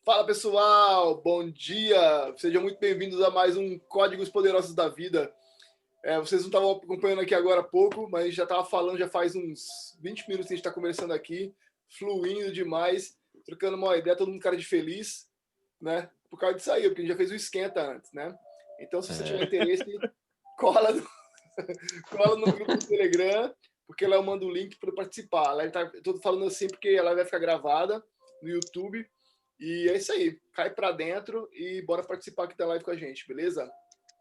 Fala pessoal, bom dia! Sejam muito bem-vindos a mais um Códigos Poderosos da Vida. Vocês não estavam acompanhando aqui agora há pouco, mas já estava falando, já faz uns 20 minutos que a gente está conversando aqui, fluindo demais, trocando uma ideia, todo mundo cara de feliz, né? Por causa disso aí, porque a gente já fez o esquenta antes, né? Então, se você tiver interesse, cola no grupo do Telegram, porque lá eu mando o link para participar. Lá estou falando assim porque ela vai ficar gravada no YouTube. E é isso aí. Cai para dentro e bora participar aqui da live com a gente, beleza?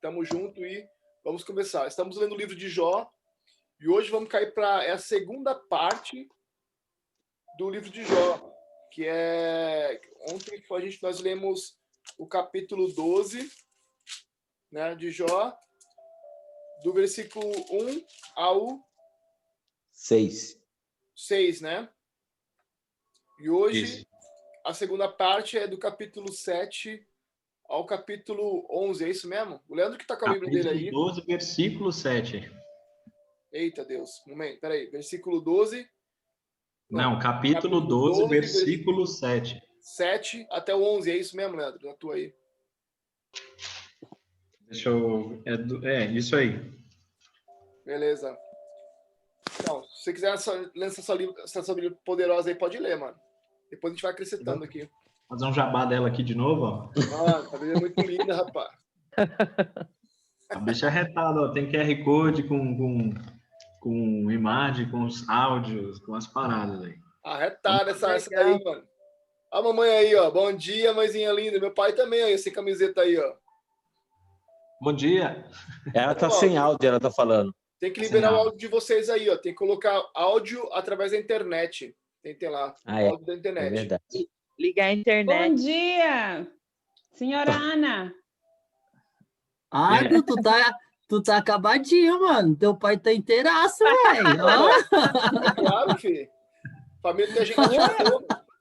Tamo junto e vamos começar. Estamos lendo o livro de Jó e hoje vamos cair para a segunda parte do livro de Jó, que é... Ontem nós lemos o capítulo 12, né, de Jó, do versículo 1 ao 6, né? E hoje Isso. a segunda parte é do capítulo 7 ao capítulo 11, é isso mesmo? O Leandro que tá com a Bíblia dele aí. Capítulo 12, versículo 7. Eita Deus, um momento, peraí. Versículo 12. Não, capítulo 12, versículo 7. 7 até o 11, é isso mesmo, Leandro? Na tua aí. Deixa eu... isso aí. Beleza. Então, se você quiser lançar essa Bíblia poderosa aí, pode ler, mano. Depois a gente vai acrescentando aqui. Fazer um jabá dela aqui de novo, ó. Mano, a Bíblia é muito linda, rapaz. A bicha é retada, ó. Tem QR Code com imagem, com os áudios, com as paradas aí. Arretada essa daí, mano. A mamãe aí, ó. Bom dia, mãezinha linda. Meu pai também aí, sem camiseta aí, ó. Bom dia. Ela tá sem áudio, ela tá falando. Tem que liberar o áudio de vocês aí, ó. Tem que colocar áudio através da internet. Tem lá. Áudio da internet. É verdade. Ligar a internet. Bom dia, senhora Ana. Ai, tu tá acabadinho, mano. Teu pai tá inteiraço, velho. É claro, filho. Família da gente.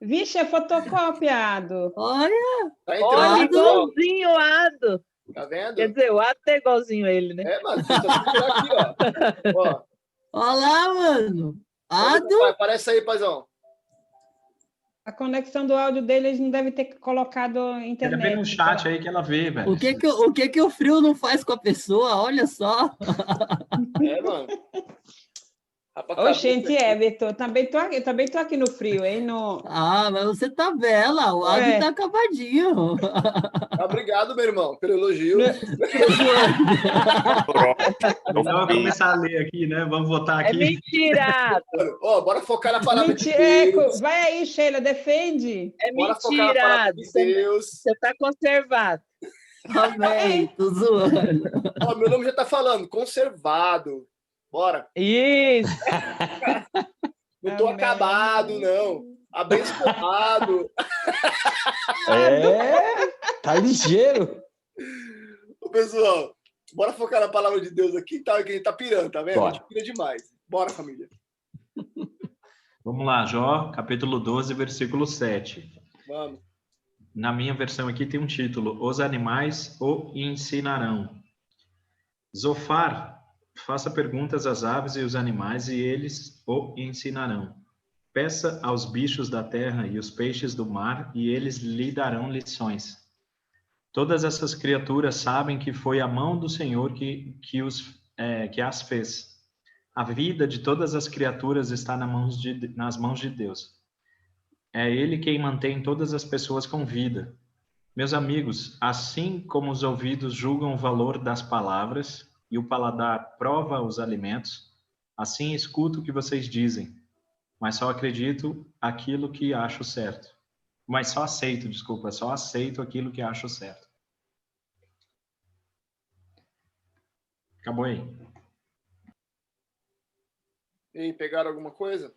Vixe, é fotocopiado. Olha, Tá Olha, entrando, ó. igualzinho o Ado. Tá vendo? Quer dizer, o Ado é igualzinho a ele, né? É, mano. Você tá tudo aqui, ó. Ó. Olha lá, mano. Ado. Aparece aí, paizão. A conexão do áudio dele, eles não devem ter colocado internet. Quer ver no chat aí que ela vê, velho. O que o frio não faz com a pessoa? Olha só. É, mano. Ô, gente, Everton, também tô aqui no frio, hein? No... Ah, mas você tá bela. O Ado tá acabadinho. Obrigado, meu irmão, pelo elogio. Vamos começar a ler aqui, né? Vamos votar aqui. É mentira. Ó, bora focar na palavra de Deus. Vai aí, Sheila, defende. É Bora focar na palavra mentira. de Deus. Você tá conservado. Amém, tô zoando. Ó, meu nome já tá falando, conservado. Bora. Isso. Não tô Amém. acabado, não. Abençoado. Tá ligeiro. Ô, pessoal, bora focar na palavra de Deus aqui, tá? Que a gente tá pirando, tá vendo? Bora. A gente pira demais. Bora, família. Vamos lá, Jó, capítulo 12, versículo 7. Vamos. Na minha versão aqui tem um título: Os animais o ensinarão. Zofar, faça perguntas às aves e os animais e eles o ensinarão. Peça aos bichos da terra e os peixes do mar e eles lhe darão lições. Todas essas criaturas sabem que foi a mão do Senhor que as fez. A vida de todas as criaturas está nas mãos de Deus. É Ele quem mantém todas as pessoas com vida. Meus amigos, assim como os ouvidos julgam o valor das palavras e o paladar prova os alimentos, assim escuto o que vocês dizem, mas só aceito aquilo que acho certo. Só aceito aquilo que acho certo. Acabou aí. E aí, pegaram alguma coisa?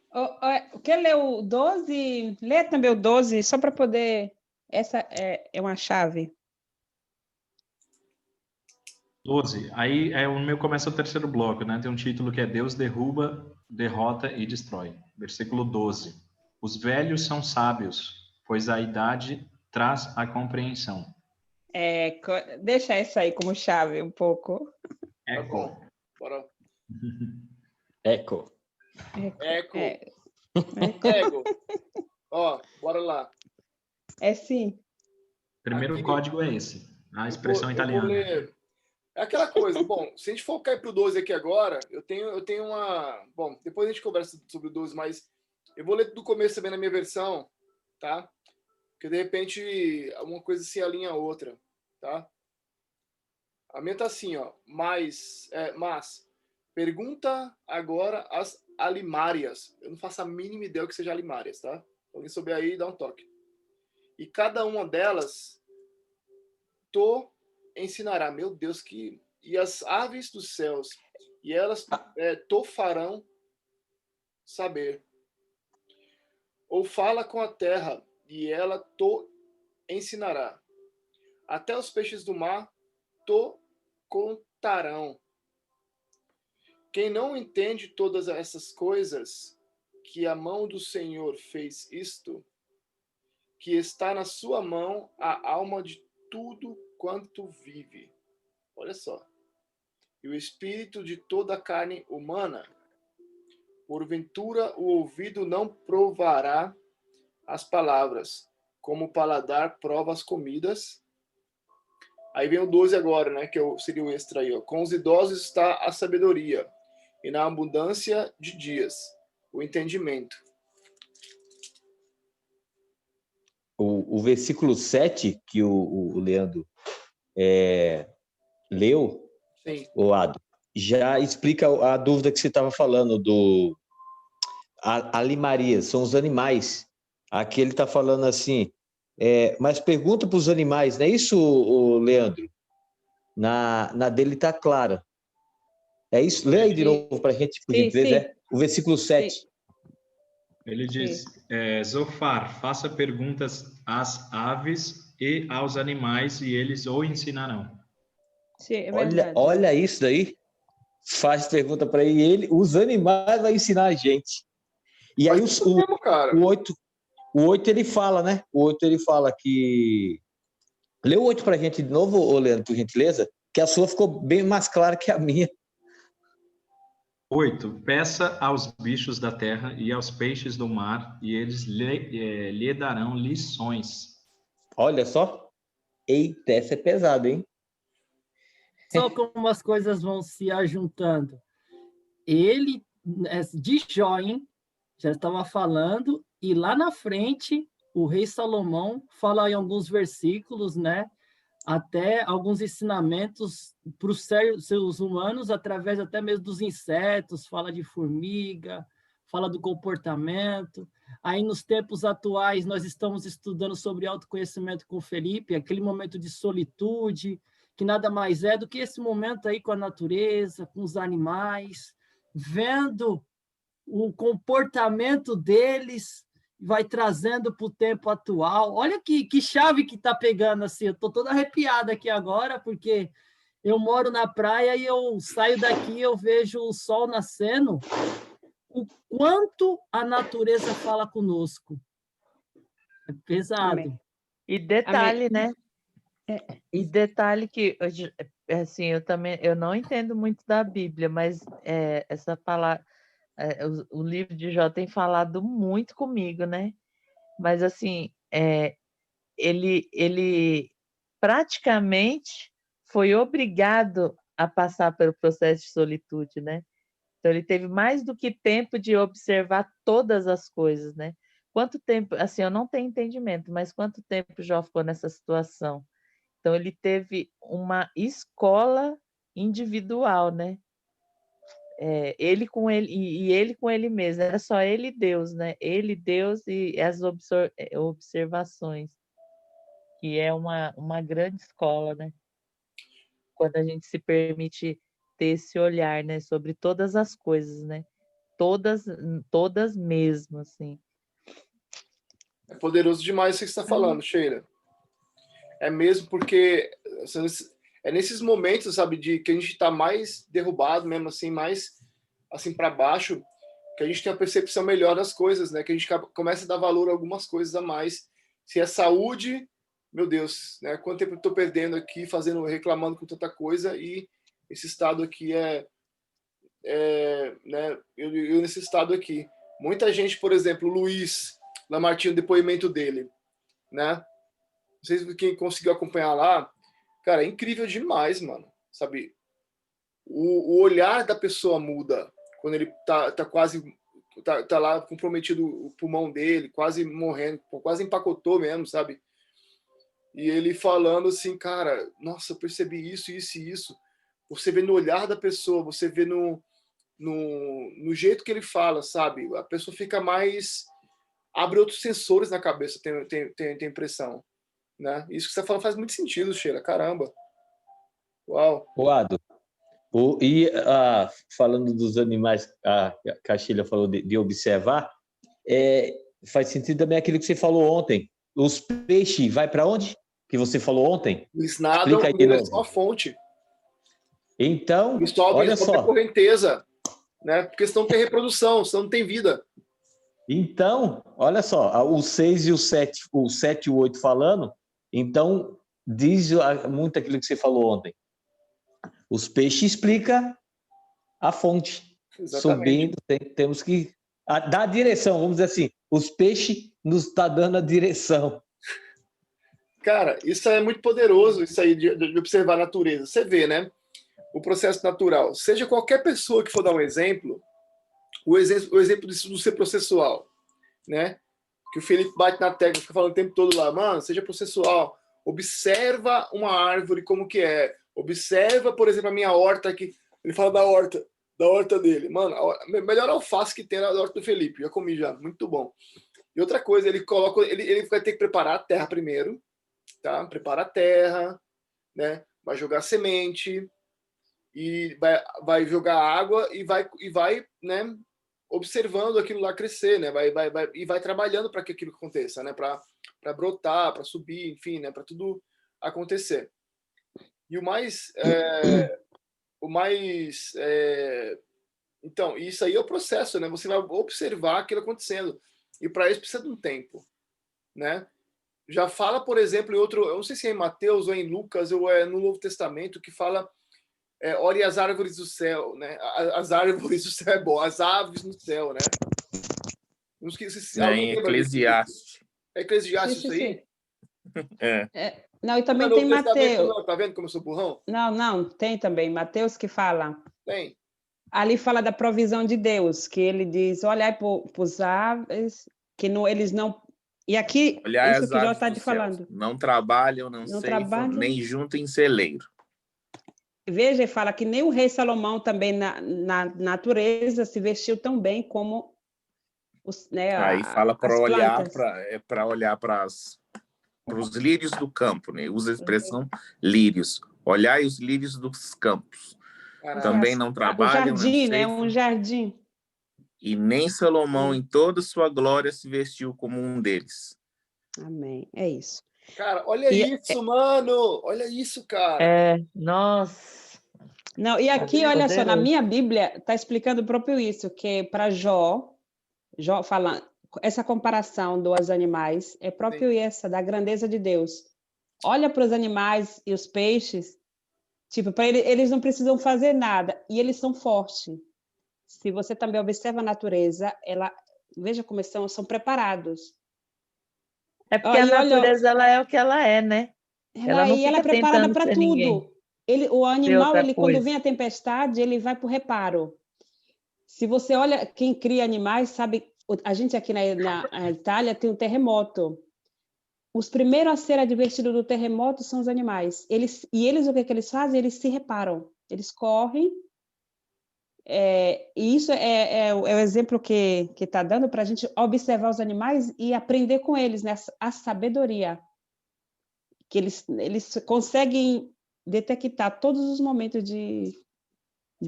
Quer ler o 12? Lê também o 12, só para poder... Essa é uma chave. 12. Aí o meu começa o terceiro bloco, né? Tem um título que é Deus derruba, derrota e destrói. Versículo 12. Os velhos são sábios, pois a idade traz a compreensão. Deixa essa aí como chave um pouco. Eco. Bora. Eco. Ego. Ó, bora lá. Sim. Primeiro Aqui, código é esse, a eu expressão vou italiana. ler. É aquela coisa. Bom, se a gente for cair pro 12 aqui agora, eu tenho uma. Bom, depois a gente conversa sobre o 12, mas eu vou ler do começo também na minha versão, tá? Porque de repente uma coisa se alinha a outra, tá? A minha tá assim, ó. Mas pergunta agora as alimárias. Eu não faço a mínima ideia o que seja alimárias, tá? Alguém souber aí, dá um toque. E cada uma delas to ensinará. Meu Deus, que. E as aves dos céus, e elas to farão saber. Ou fala com a terra, e ela to ensinará. Até os peixes do mar to contarão. Quem não entende todas essas coisas, que a mão do Senhor fez isto, que está na sua mão a alma de tudo quanto vive. Olha só. E o espírito de toda a carne humana, porventura o ouvido não provará as palavras, como o paladar prova as comidas. Aí vem o 12 agora, né? Seria o extra aí. Ó. Com os idosos está a sabedoria, e na abundância de dias, o entendimento. O versículo 7 que o Leandro leu, Sim. o Ado, já explica a dúvida que você estava falando do Alimarias, são os animais. Aqui ele está falando assim, mas pergunta para os animais, não é isso, Leandro? Na dele está clara. É isso? Lê aí de novo para a gente, por gentileza. O versículo 7. Ele diz, Zofar, faça perguntas às aves e aos animais e eles o ensinarão. Sim, é verdade. Olha isso daí. Faz pergunta para ele, os animais vai ensinar a gente. E aí o 8 ele fala, né? O 8 ele fala que... Lê o 8 para a gente de novo, Leandro, por gentileza, que a sua ficou bem mais clara que a minha. 8. Peça aos bichos da terra e aos peixes do mar, e eles lhe darão lições. Olha só. Eita, essa é pesada, hein? Só como as coisas vão se ajuntando. Ele, de Jó, hein, já estava falando, e lá na frente, o rei Salomão fala em alguns versículos, né? Até alguns ensinamentos para os seres humanos, através até mesmo dos insetos, fala de formiga, fala do comportamento. Aí, nos tempos atuais, nós estamos estudando sobre autoconhecimento com o Felipe, aquele momento de solitude, que nada mais é do que esse momento aí com a natureza, com os animais, vendo o comportamento deles, vai trazendo para o tempo atual. Olha que chave que está pegando, assim, eu estou toda arrepiada aqui agora, porque eu moro na praia e eu saio daqui e eu vejo o sol nascendo, o quanto a natureza fala conosco. É pesado. Amém. E detalhe, Amém. né? E detalhe que, assim, eu não entendo muito da Bíblia, mas essa palavra, o livro de Jó tem falado muito comigo, né? Mas, assim, ele praticamente foi obrigado a passar pelo processo de solitude, né? Então, ele teve mais do que tempo de observar todas as coisas, né? Quanto tempo, assim, eu não tenho entendimento, mas quanto tempo Jó ficou nessa situação? Então, ele teve uma escola individual, né? Ele com ele, e ele com ele mesmo, era só ele e Deus, né? Ele, Deus e as observações, que é uma grande escola, né? Quando a gente se permite ter esse olhar, né? Sobre todas as coisas, né? Todas mesmo, assim. É poderoso demais o que você está falando, Sheila. É mesmo porque é nesses momentos, sabe, de que a gente está mais derrubado mesmo, assim, mais assim para baixo, que a gente tem a percepção melhor das coisas, né? Que a gente começa a dar valor a algumas coisas a mais. Se é saúde, meu Deus, né? Quanto tempo eu estou perdendo aqui, reclamando com tanta coisa, e esse estado aqui né? Eu nesse estado aqui. Muita gente, por exemplo, o Luiz Lamartine, o depoimento dele, né? Não sei se quem conseguiu acompanhar lá. Cara, é incrível demais, mano. Sabe? O olhar da pessoa muda quando ele tá quase... Tá lá comprometido o pulmão dele, quase morrendo, quase empacotou mesmo, sabe? E ele falando assim, cara, nossa, eu percebi isso, isso e isso. Você vê no olhar da pessoa, você vê no jeito que ele fala, sabe? A pessoa fica mais... Abre outros sensores na cabeça, tem impressão. Né? Isso que você fala faz muito sentido, Sheila. Caramba. Uau. Ado, falando dos animais, que a Sheila falou de observar, faz sentido também aquilo que você falou ontem. Os peixes, vai para onde? Que você falou ontem? Eles nadam em direção à fonte. Então, eles sobem, olha só. A correnteza, né? Porque senão não tem reprodução, senão não tem vida. Então, olha só, o 6 e o 7 e o 8 falando, então, diz muito aquilo que você falou ontem. Os peixes explicam a fonte. Exatamente. Subindo, temos que dar a direção, vamos dizer assim. Os peixes nos estão dando a direção. Cara, isso é muito poderoso, isso aí de observar a natureza. Você vê, né? O processo natural. Seja qualquer pessoa que for dar um exemplo, o exemplo disso do ser processual, né? Que o Felipe bate na tecla, fica falando o tempo todo lá, mano, seja processual. Observa uma árvore como que é. Observa, por exemplo, a minha horta aqui. Ele fala da horta dele. Mano, melhor alface que tem na horta do Felipe. Já comi já, muito bom. E outra coisa, ele vai ter que preparar a terra primeiro, tá? Prepara a terra, né? Vai jogar semente e vai jogar água e vai, né? Observando aquilo lá crescer, né? Vai trabalhando para que aquilo aconteça, né? Para brotar, para subir, enfim, né? Para tudo acontecer. E então, isso aí é o processo, né? Você vai observar aquilo acontecendo. E para isso precisa de um tempo, né? Já fala, por exemplo, em outro, eu não sei se é em Mateus ou em Lucas ou é no Novo Testamento, que fala olhe as árvores do céu, né? As árvores do céu é bom, as aves no céu, né? Não esqueci se em Eclesiastes. É Eclesiastes isso aí? Não, e também tem Mateus. Não, tá vendo como eu sou burrão? Não, tem também Mateus que fala. Tem. Ali fala da provisão de Deus, que ele diz, olhai para os aves, que não, eles não... E aqui, olhai isso que o Jó está te falando. Não trabalham, não ceifam, nem juntam em celeiro. Veja, ele fala que nem o rei Salomão também na natureza se vestiu tão bem como os, né, aí fala para olhar para os lírios do campo, né? Usa a expressão lírios. Olhai os lírios dos campos. Também não trabalham, um jardim, né? Um jardim. E nem Salomão, em toda sua glória, se vestiu como um deles. Amém. É isso. Cara, olha isso, mano! Olha isso, cara! Nossa! Não, e aqui, olha só, na minha Bíblia está explicando próprio isso, que para Jó fala, essa comparação dos animais é próprio essa, da grandeza de Deus. Olha para os animais e os peixes, tipo, para eles não precisam fazer nada, e eles são fortes. Se você também observa a natureza, veja como são preparados. É porque a natureza ela é o que ela é, né? Ela é preparada para tudo. O animal, quando vem a tempestade, ele vai para o reparo. Se você olha, quem cria animais, sabe, a gente aqui na Itália tem um terremoto. Os primeiros a ser advertidos do terremoto são os animais. Eles o que eles fazem? Eles se reparam. Eles correm. E isso é o exemplo que está dando para a gente observar os animais e aprender com eles, né? A sabedoria. Que eles conseguem detectar todos os momentos de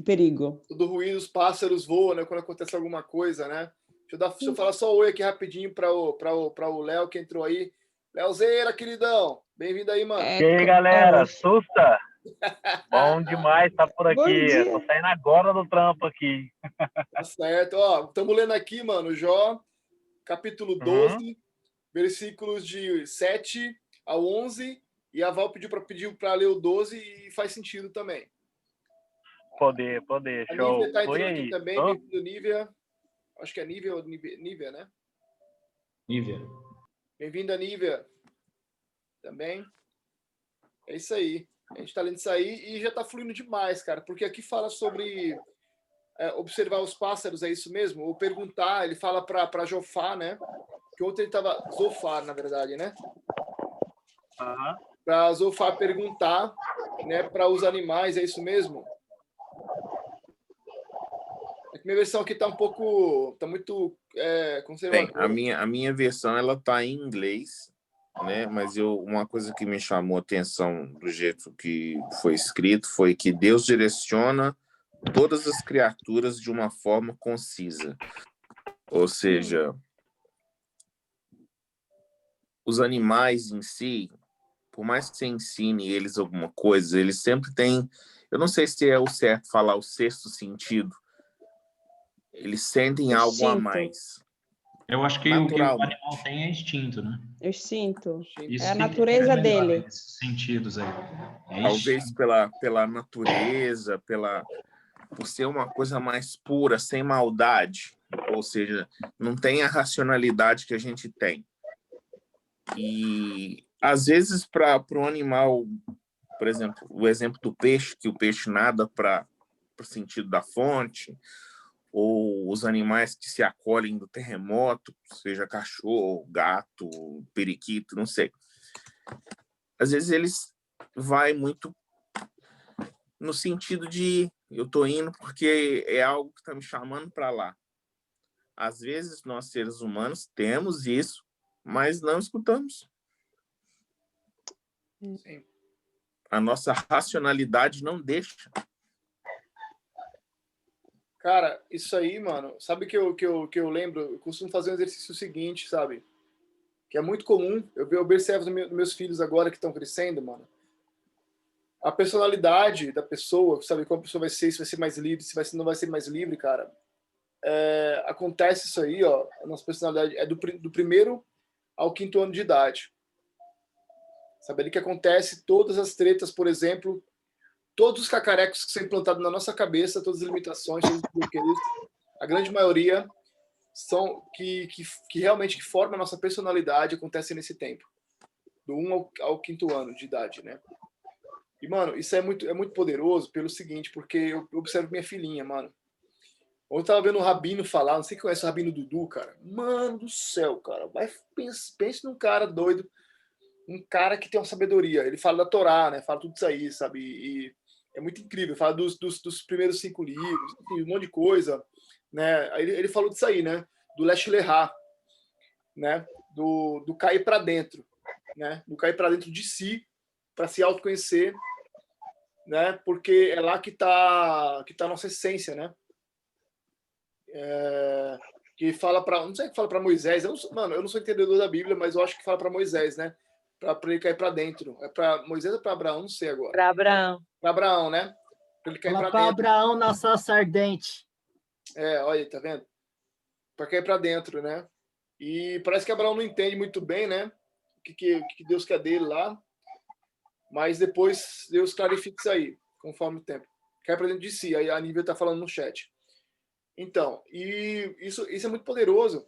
perigo. Todo ruído, os pássaros voam, né? Quando acontece alguma coisa, né? Deixa eu falar só oi aqui rapidinho para o Léo que entrou aí. Léozeira, queridão. Bem-vindo aí, mano. E aí, galera? Sussa? Bom demais estar por aqui. Tô saindo agora do trampo aqui. Tá certo. Ó, estamos lendo aqui, mano, Jó, capítulo 12, versículos de 7 a 11. E a Val pediu para ler o 12 e faz sentido também. Poder. A Show. Nívia tá entrando aí. Aqui também. Bem-vindo, Nívia. Acho que é Nívia ou Nívia, né? Nívia. Bem-vinda, Nívia. também. É isso aí. A gente está lendo isso aí e já está fluindo demais, cara, porque aqui fala sobre observar os pássaros, é isso mesmo? Ou perguntar, ele fala para Jofar, né? Que ontem ele estava... Zofar, na verdade, né? Para Zofar perguntar, né, para os animais, é isso mesmo? A minha versão aqui está um pouco... Está muito conservadora. Bem, a minha versão, ela está em inglês, né? Mas uma coisa que me chamou a atenção do jeito que foi escrito foi que Deus direciona todas as criaturas de uma forma concisa. Ou seja, os animais em si, por mais que você ensine eles alguma coisa, eles sempre têm... Eu não sei se é o certo falar o sexto sentido. Eles sentem algo a mais. Eu acho que o que o animal tem é instinto, né? Instinto. Isso é a natureza dele. Sentidos aí. Talvez pela natureza, por ser uma coisa mais pura, sem maldade. Ou seja, não tem a racionalidade que a gente tem. E, às vezes, para um animal, por exemplo, o exemplo do peixe, que o peixe nada para o sentido da fonte, ou os animais que se acolhem do terremoto, seja cachorro, gato, periquito, não sei. Às vezes eles vai muito no sentido de eu tô indo porque é algo que está me chamando para lá. Às vezes nós seres humanos temos isso, mas não escutamos. Sim. A nossa racionalidade não deixa. Cara, isso aí, mano, sabe que eu lembro? Eu costumo fazer um exercício seguinte, sabe? Que é muito comum, eu observo nos meus filhos agora que estão crescendo, mano. A personalidade da pessoa, sabe? Como a pessoa vai ser, se vai ser mais livre, se não vai ser mais livre, cara. Acontece isso aí, ó. A nossa personalidade é do primeiro ao 5º ano de idade. Sabe ali que acontece todas as tretas, por exemplo, todos os cacarecos que são implantados na nossa cabeça, todas as limitações, todos os bloqueios, a grande maioria são que realmente que formam a nossa personalidade, acontece nesse tempo, do 1 ao 5º ano de idade, né? E, mano, isso é muito poderoso pelo seguinte, porque eu observo minha filhinha, mano. Ontem eu tava vendo o Rabino falar, não sei quem conhece o Rabino Dudu, cara. Mano do céu, cara. Pense num cara doido, um cara que tem uma sabedoria. Ele fala da Torá, né? Fala tudo isso aí, sabe? E é muito incrível. Fala dos primeiros 5 livros, enfim, um monte de coisa, né? Aí ele falou disso aí, né? Do Lech Lecha, né? Do cair para dentro, né? Do cair para dentro de si, para se autoconhecer, né? Porque é lá que tá a nossa essência, né? Que fala para, não sei o que fala para Moisés, eu não sou entendedor da Bíblia, mas eu acho que fala para Moisés, né? Para ele cair para dentro. É para Moisés ou para Abraão? Não sei agora. Para Abraão. Para Abraão, né? Para ele cair para dentro. Abraão na salsa ardente. Olha aí, tá vendo? Para cair para dentro, né? E parece que Abraão não entende muito bem, né? O que Deus quer dele lá. Mas depois Deus clarifica isso aí, conforme o tempo. Cai para dentro de si. Aí a Nívia tá falando no chat. Então, e isso é muito poderoso,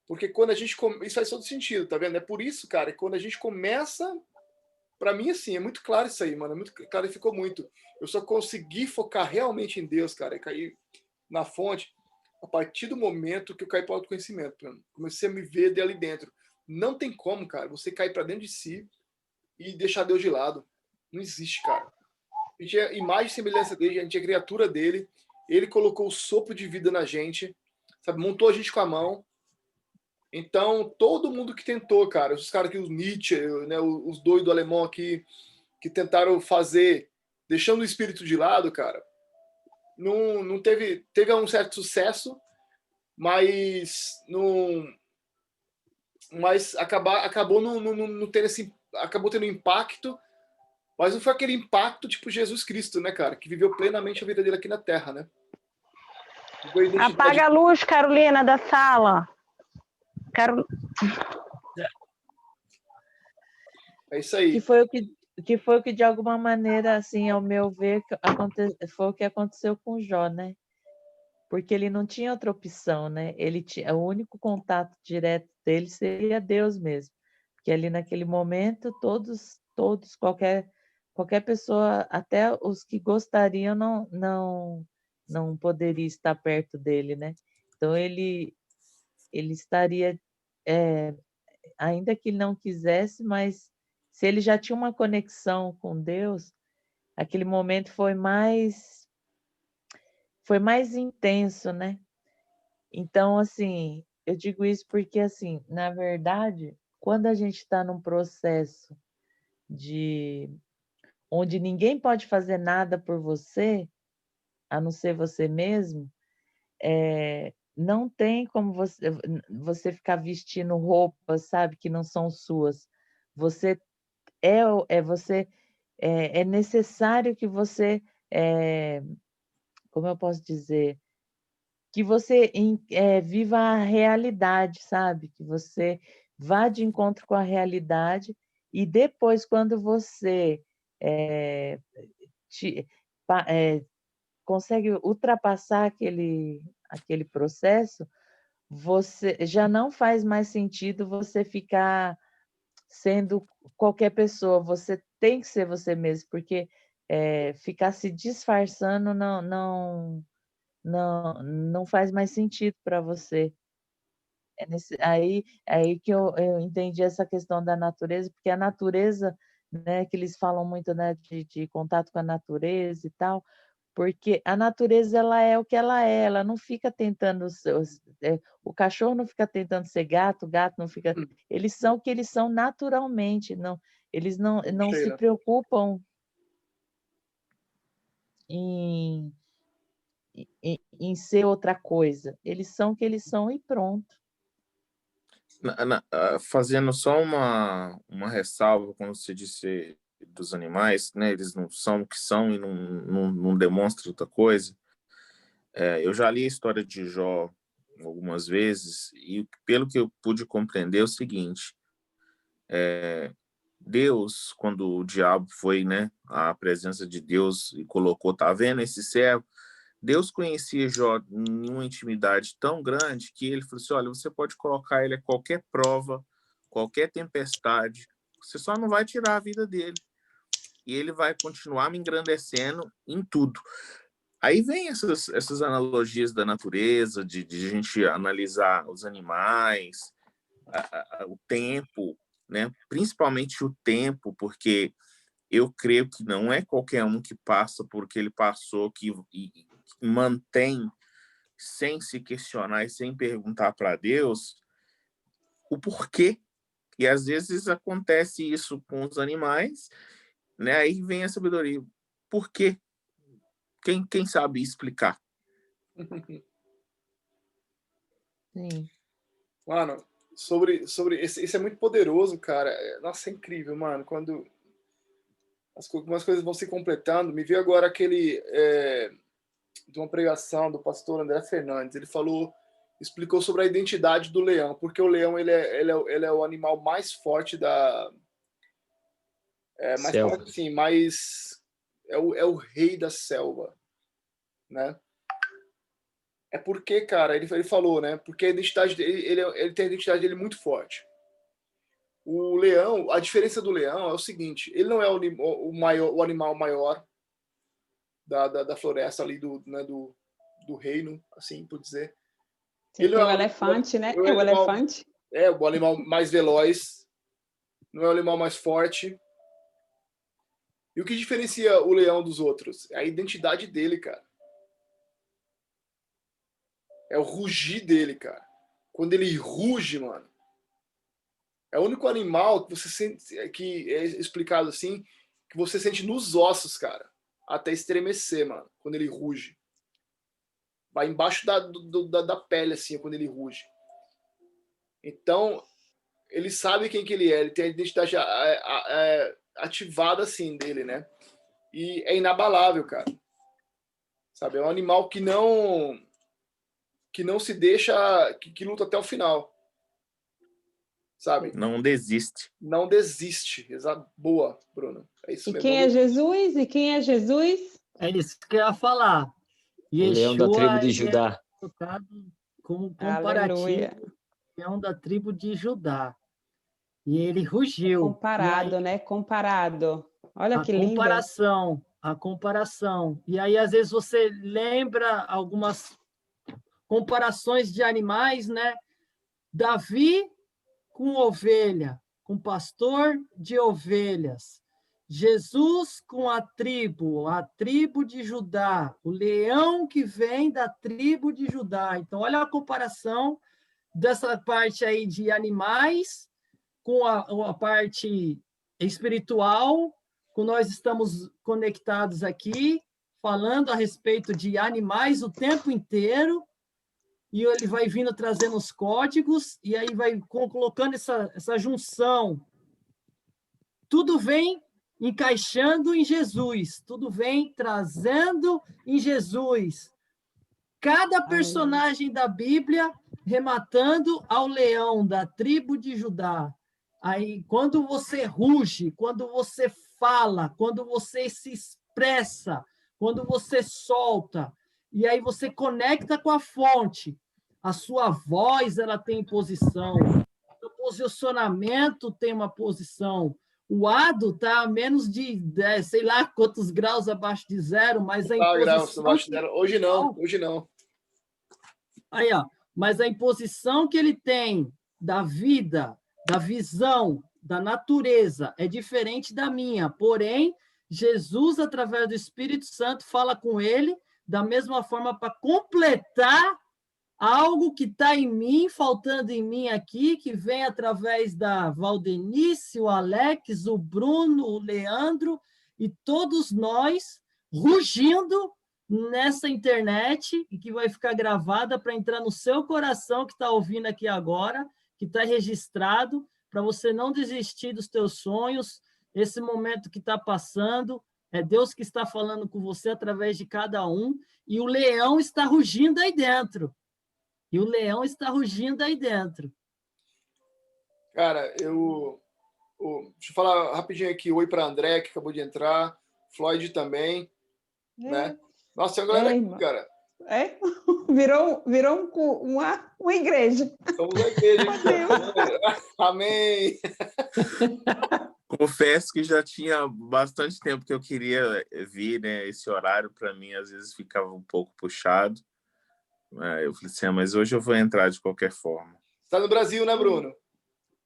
porque quando a gente... Isso faz todo sentido, tá vendo? É por isso, cara, que quando a gente começa... Para mim, assim, é muito claro isso aí, mano. É muito clarificou muito. Eu só consegui focar realmente em Deus, cara, e cair na fonte a partir do momento que eu caí para o autoconhecimento, mano. Comecei a me ver dali dentro. Não tem como, cara, você cair para dentro de si e deixar Deus de lado. Não existe, cara. A gente é imagem e semelhança dele, a gente é criatura dele. Ele colocou o sopro de vida na gente, sabe? Montou a gente com a mão. Então, todo mundo que tentou, cara, os caras aqui, os Nietzsche, né, os doidos alemão aqui, que tentaram fazer, deixando o espírito de lado, cara, não teve um certo sucesso, mas acabou não tendo acabou tendo impacto, mas não foi aquele impacto tipo Jesus Cristo, né, cara, que viveu plenamente a vida dele aqui na Terra, né? Apaga a luz, Carolina, da sala. É isso aí. Que foi o que de alguma maneira, assim, ao meu ver, foi o que aconteceu com Jó, né? Porque ele não tinha outra opção, né? O único contato direto dele seria Deus mesmo. que ali naquele momento todos, qualquer pessoa, até os que gostariam, não poderia estar perto dele, né? Então ele estaria, ainda que ele não quisesse, mas se ele já tinha uma conexão com Deus, aquele momento foi mais intenso, né? Então, assim, eu digo isso porque, assim, na verdade, quando a gente está num processo onde ninguém pode fazer nada por você, a não ser você mesmo, não tem como você ficar vestindo roupas, sabe, que não são suas. Você é necessário que você, como eu posso dizer, que você viva a realidade, sabe? Que você vá de encontro com a realidade e depois, quando você consegue ultrapassar aquele processo, você já não faz mais sentido você ficar sendo qualquer pessoa. Você tem que ser você mesmo, porque ficar se disfarçando não faz mais sentido para você. Aí que eu entendi essa questão da natureza, porque a natureza, né, que eles falam muito, né, de contato com a natureza e tal, porque a natureza ela é o que ela não fica tentando o cachorro não fica tentando ser gato, o gato não fica, eles são o que eles são naturalmente, eles não se preocupam em ser outra coisa. Eles são o que eles são e pronto. Fazendo só uma ressalva, quando você disse dos animais, né? Eles não são o que são e não demonstram outra coisa. Eu já li a história de Jó algumas vezes e pelo que eu pude compreender é o seguinte: Deus, quando o diabo foi, né, à presença de Deus e colocou, tá vendo esse servo? Deus conhecia Jó em uma intimidade tão grande que ele falou assim: olha, você pode colocar ele a qualquer prova, qualquer tempestade, você só não vai tirar a vida dele. E ele vai continuar me engrandecendo em tudo. Aí vem essas analogias da natureza, de a gente analisar os animais, o tempo, né? Principalmente o tempo, porque eu creio que não é qualquer um que passa por o que ele passou, que mantém, sem se questionar e sem perguntar para Deus, o porquê. E às vezes acontece isso com os animais, né? Aí vem a sabedoria. Por quê? Quem sabe explicar? Sim. Mano, sobre isso é muito poderoso, cara. Nossa, é incrível, mano. Quando algumas coisas vão se completando, me veio agora aquele de uma pregação do pastor André Fernandes. Ele explicou sobre a identidade do leão, porque o leão ele é o animal mais forte mais forte, assim, é o rei da selva, né? É porque, cara, ele falou, né? Porque a identidade dele, ele tem a identidade dele muito forte. O leão, a diferença do leão é o seguinte: ele não é o animal maior da floresta ali do reino, assim por dizer. Ele tem o elefante, né? É o elefante. É o animal mais veloz, não é o animal mais forte. E o que diferencia o leão dos outros? É a identidade dele, cara. É o rugir dele, cara. Quando ele ruge, mano. É o único animal que você sente, que é explicado assim, que você sente nos ossos, cara. Até estremecer, mano, quando ele ruge. Vai embaixo da pele, assim, quando ele ruge. Então, ele sabe quem que ele é. Ele tem a identidade ativada, assim, dele, né? E é inabalável, cara. Sabe? É um animal que não se deixa, que luta até o final. Sabe? Não desiste. Não desiste. Exato. Boa, Bruno. É isso mesmo. Quem é Jesus? E quem é Jesus? É isso que eu ia falar. O leão da tribo de Judá. Colocado como comparativo. Aleluia. Leão da tribo de Judá. E ele rugiu. Comparado, aí, né? Comparado. Olha que lindo. A comparação. E aí, às vezes, você lembra algumas comparações de animais, né? Davi com ovelha, com pastor de ovelhas. Jesus com a tribo de Judá, o leão que vem da tribo de Judá. Então, olha a comparação dessa parte aí de animais com a parte espiritual, com nós estamos conectados aqui, falando a respeito de animais o tempo inteiro, e ele vai vindo trazendo os códigos, e aí vai colocando essa junção. Tudo vem encaixando em Jesus, tudo vem trazendo em Jesus. Cada personagem da Bíblia rematando ao leão da tribo de Judá. Aí, quando você ruge, quando você fala, quando você se expressa, quando você solta, e aí você conecta com a fonte, a sua voz ela tem posição, o posicionamento tem uma posição. O Ado está a menos de 10, sei lá quantos graus abaixo de zero, mas a imposição... Abaixo de zero. Hoje não. Aí, ó, mas a imposição que ele tem da vida, da visão, da natureza, é diferente da minha. Porém, Jesus, através do Espírito Santo, fala com ele da mesma forma para completar algo que está em mim, faltando em mim aqui, que vem através da Valdenice, o Alex, o Bruno, o Leandro e todos nós rugindo nessa internet e que vai ficar gravada para entrar no seu coração que está ouvindo aqui agora, que está registrado, para você não desistir dos teus sonhos. Esse momento que está passando, é Deus que está falando com você através de cada um, e o leão está rugindo aí dentro. Cara, deixa eu falar rapidinho aqui, oi para André, que acabou de entrar, Floyd também, né? Nossa, tem uma galera aqui, cara. Virou uma igreja. Somos a igreja. Amém. Confesso que já tinha bastante tempo que eu queria vir, né? Esse horário, para mim, às vezes ficava um pouco puxado. Eu falei assim, mas hoje eu vou entrar de qualquer forma. Você tá no Brasil, né, Bruno?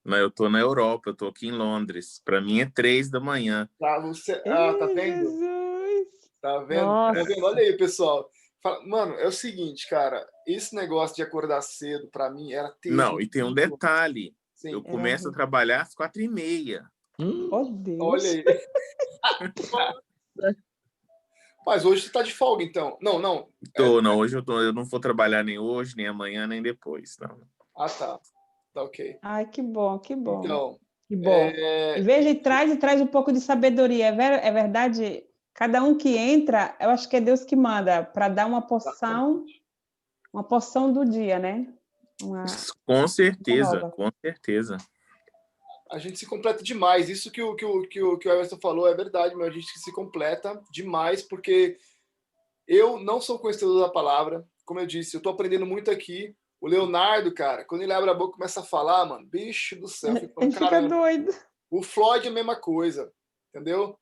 Não, eu tô na Europa, eu tô aqui em Londres. Para mim é 3 da manhã. Tá vendo? Jesus. Tá vendo? Tá vendo? Olha aí, pessoal. Mano, é o seguinte, cara. Esse negócio de acordar cedo, para mim, era terrível. Não, e tem um detalhe. Sim. Eu começo a trabalhar às 4h30. Oh, Deus. Olha aí. Mas hoje você tá de folga, então. Não. Não, hoje eu não vou trabalhar nem hoje, nem amanhã, nem depois. Não. Ah, tá. Tá ok. Ai, que bom. Então, que bom. E veja, e traz um pouco de sabedoria. É verdade, cada um que entra, eu acho que é Deus que manda, para dar uma porção do dia, né? Com certeza. A gente se completa demais. Isso que o Everson falou é verdade, mas a gente se completa demais, porque eu não sou conhecedor da palavra. Como eu disse, eu estou aprendendo muito aqui. O Leonardo, cara, quando ele abre a boca e começa a falar, mano, bicho do céu. Ele fica doido. O Floyd é a mesma coisa, entendeu?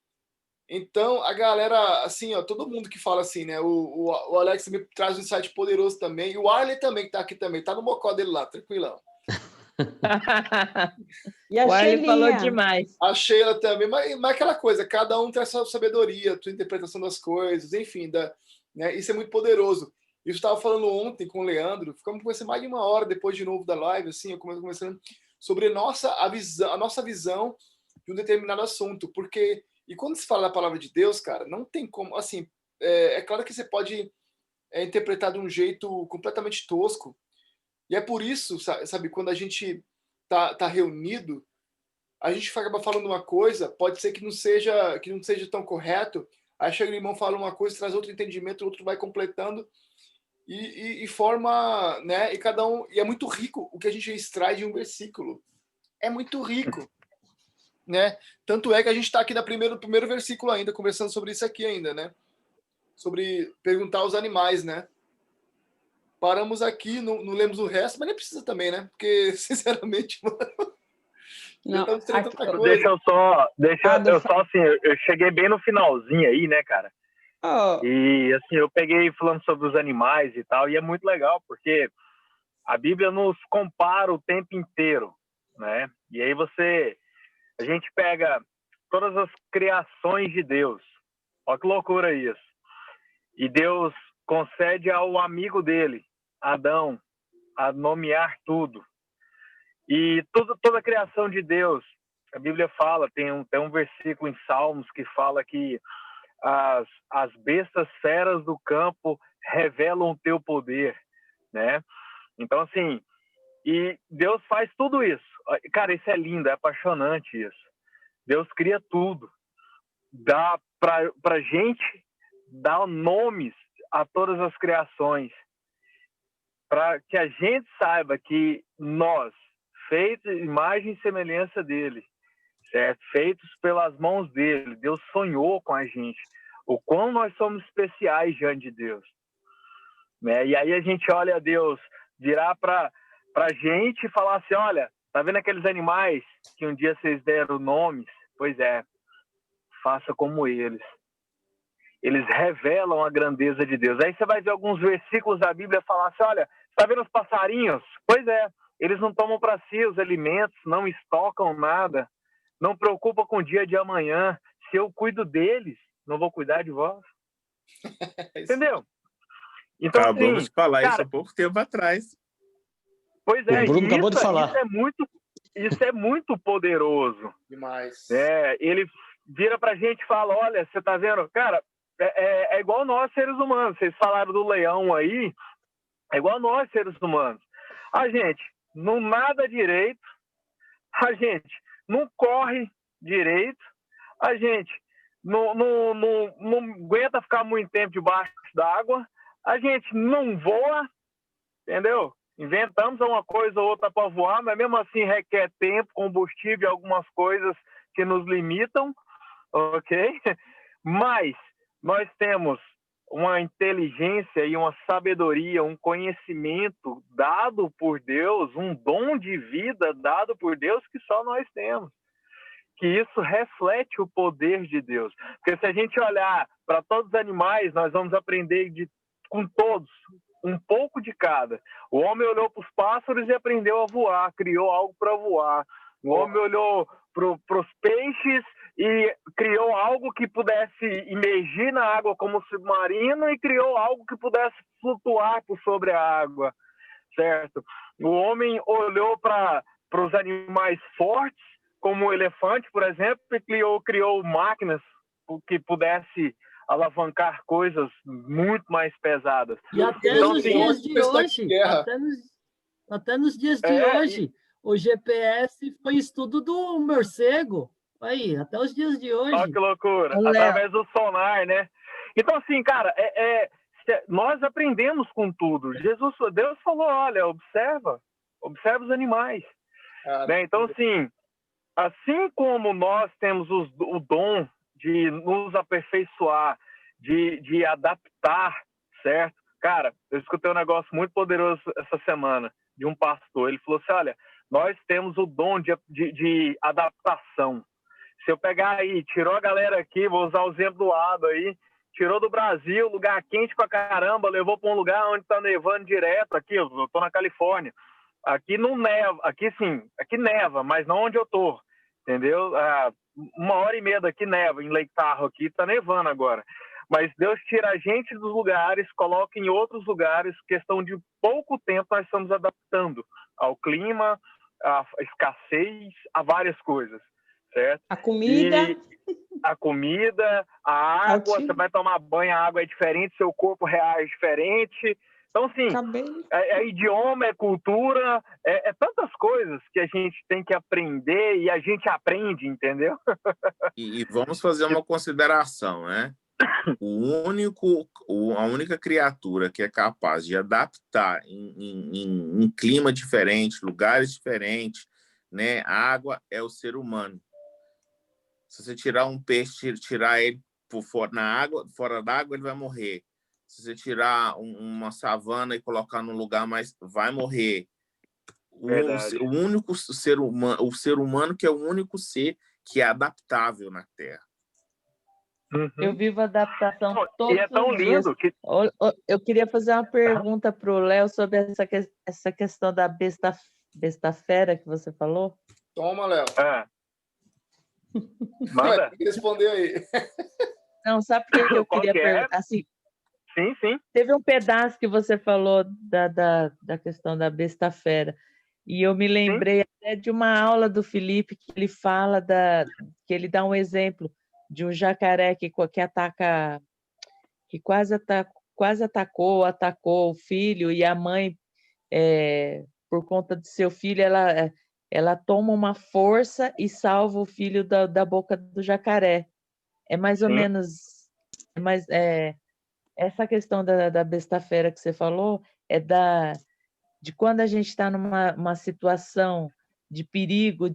Então, a galera, assim, ó, todo mundo que fala assim, né? O Alex me traz um insight poderoso também. E o Arley também, que tá aqui também. Tá no mocó dele lá, tranquilão. E a Sheila falou demais. A Sheila também, mas aquela coisa, cada um traz sua sabedoria, sua interpretação das coisas, enfim, né, isso é muito poderoso. Eu estava falando ontem com o Leandro, ficamos conversando mais de 1 hora depois de novo da live, assim, eu conversando sobre a nossa visão de um determinado assunto, porque, e quando se fala da palavra de Deus, cara, não tem como, assim, é claro que você pode interpretar de um jeito completamente tosco. E é por isso, sabe, quando a gente tá reunido, a gente acaba falando uma coisa, pode ser que não seja tão correto, aí chega o irmão, fala uma coisa, traz outro entendimento, o outro vai completando e forma, né, e é muito rico o que a gente extrai de um versículo. É muito rico, né? Tanto é que a gente está aqui no primeiro versículo ainda, conversando sobre isso aqui ainda, né? Sobre perguntar aos animais, né? Paramos aqui, não lemos o resto, mas nem precisa também, né? Porque, sinceramente, mano, Não, deixa eu só assim, eu cheguei bem no finalzinho aí, né, cara? Oh. E assim, eu peguei falando sobre os animais e tal, e é muito legal, porque a Bíblia nos compara o tempo inteiro, né? E aí a gente pega todas as criações de Deus. Olha que loucura isso. E Deus concede ao amigo dele, Adão, a nomear tudo. E toda a criação de Deus, a Bíblia fala, tem um versículo em Salmos que fala que as bestas feras do campo revelam o teu poder, né? Então, assim, e Deus faz tudo isso. Cara, isso é lindo, é apaixonante isso. Deus cria tudo. Dá pra gente dar nomes a todas as criações, para que a gente saiba que nós, feitos imagem e semelhança dele, certo? Feitos pelas mãos dele, Deus sonhou com a gente, o quão nós somos especiais diante de Deus, né? E aí a gente olha a Deus virar para a gente e falar assim, olha, tá vendo aqueles animais que um dia vocês deram nomes? Pois é, faça como eles. Eles revelam a grandeza de Deus. Aí você vai ver alguns versículos da Bíblia falar assim, olha, está vendo os passarinhos? Pois é, eles não tomam para si os alimentos, não estocam nada, não preocupam com o dia de amanhã. Se eu cuido deles, não vou cuidar de vós? Entendeu? Então, acabamos de falar cara, isso há pouco tempo atrás. Pois é, o Bruno acabou de falar. Isso é muito poderoso. Demais. Ele vira pra gente e fala, olha, você tá vendo? Cara, é igual nós, seres humanos. Vocês falaram do leão aí, é igual nós, seres humanos. A gente não nada direito, a gente não corre direito, a gente não aguenta ficar muito tempo debaixo d'água, a gente não voa, entendeu? Inventamos uma coisa ou outra para voar, mas mesmo assim requer tempo, combustível e algumas coisas que nos limitam, ok? Mas nós temos uma inteligência e uma sabedoria, um conhecimento dado por Deus, um dom de vida dado por Deus que só nós temos. Que isso reflete o poder de Deus. Porque se a gente olhar para todos os animais, nós vamos aprender com todos, um pouco de cada. O homem olhou para os pássaros e aprendeu a voar, criou algo para voar. O homem olhou para os peixes e criou algo que pudesse imergir na água como submarino e criou algo que pudesse flutuar por sobre a água, certo? O homem olhou para os animais fortes, como o elefante, por exemplo, e criou máquinas que pudesse alavancar coisas muito mais pesadas. E até então, nos dias de hoje, até nos dias de hoje, o GPS foi estudo do morcego. Aí, até os dias de hoje. Olha que loucura. Através do sonar, né? Então, assim, cara, nós aprendemos com tudo. Deus falou, olha, observa os animais. Né? Então, assim como nós temos o dom de nos aperfeiçoar, de adaptar, certo? Cara, eu escutei um negócio muito poderoso essa semana de um pastor. Ele falou assim, olha, nós temos o dom de adaptação. Se eu pegar aí, tirou a galera aqui, vou usar o exemplo do lado aí, tirou do Brasil, lugar quente pra caramba, levou para um lugar onde tá nevando direto, aqui, eu tô na Califórnia. Aqui não neva, aqui neva, mas não onde eu tô, entendeu? 1h30 daqui neva, em Lake Tahoe aqui, tá nevando agora. Mas Deus tira a gente dos lugares, coloca em outros lugares, questão de pouco tempo nós estamos adaptando ao clima, à escassez, a várias coisas, certo? A comida, a água, você vai tomar banho, a água é diferente, seu corpo reage diferente. Então, assim, é idioma, é cultura, é tantas coisas que a gente tem que aprender e a gente aprende, entendeu? E vamos fazer uma consideração, né? A única criatura que é capaz de adaptar em clima diferente, lugares diferentes, né? A água é o ser humano. Se você tirar um peixe, tirar ele fora da água, ele vai morrer. Se você tirar uma savana e colocar num lugar mais, vai morrer. O único ser humano, o ser humano que é o único ser que é adaptável na Terra. Eu vivo adaptação todos e é tão os dias. lindo que... Eu queria fazer uma pergunta para o Léo sobre essa questão da besta fera que você falou. Toma, Léo. Manda. Responder aí. Não, sabe por que eu queria perguntar? Assim, sim. Teve um pedaço que você falou da questão da besta fera. E eu me lembrei até de uma aula do Felipe que ele fala que ele dá um exemplo de um jacaré que ataca, que quase atacou o filho, e a mãe, por conta do seu filho, ela toma uma força e salva o filho da boca do jacaré. É mais ou menos, essa questão da besta fera que você falou de quando a gente está numa situação de perigo,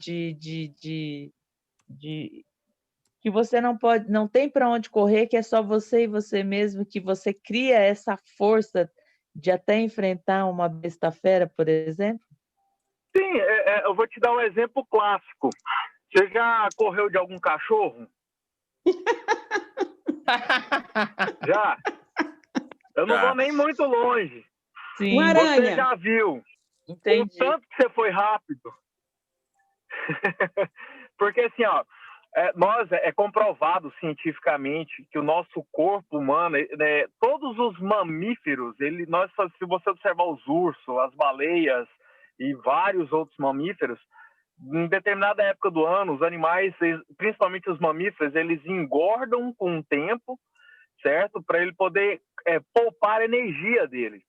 que você não tem para onde correr, que é só você e você mesmo, que você cria essa força de até enfrentar uma besta fera, por exemplo? Sim, eu vou te dar um exemplo clássico. Você já correu de algum cachorro? Já? Eu não vou nem muito longe. Sim. Uma aranha. Você já viu. Entendi. O tanto que você foi rápido. Porque assim, é comprovado cientificamente que o nosso corpo humano, todos os mamíferos, se você observar os ursos, as baleias e vários outros mamíferos, em determinada época do ano, os animais, principalmente os mamíferos, eles engordam com o tempo, certo? Para ele poder poupar a energia dele.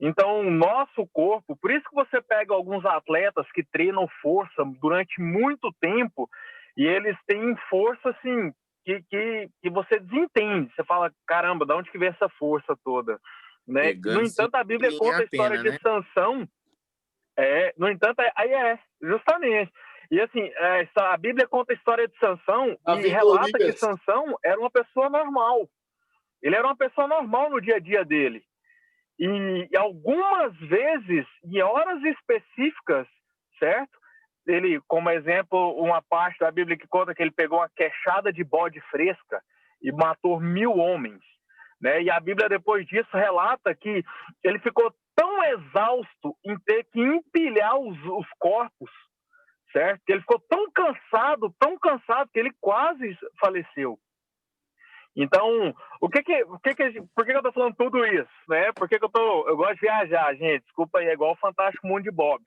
Então, o nosso corpo, por isso que você pega alguns atletas que treinam força durante muito tempo e eles têm força, assim, que você desentende. Você fala, caramba, de onde que veio essa força toda? Né? No entanto, a Bíblia conta a história de Sansão. No entanto, justamente. E assim, a Bíblia conta a história de Sansão e relata que Sansão era uma pessoa normal. Ele era uma pessoa normal no dia a dia dele. E algumas vezes, em horas específicas, certo? Ele, como exemplo, uma parte da Bíblia que conta que ele pegou uma queixada de bode fresca e matou 1000 homens, né? E a Bíblia, depois disso, relata que ele ficou tão exausto em ter que empilhar os corpos, certo? Que ele ficou tão cansado que ele quase faleceu. Então, por que eu tô falando tudo isso, né? Eu gosto de viajar, gente. Desculpa aí, é igual o Fantástico Mundo de Bob.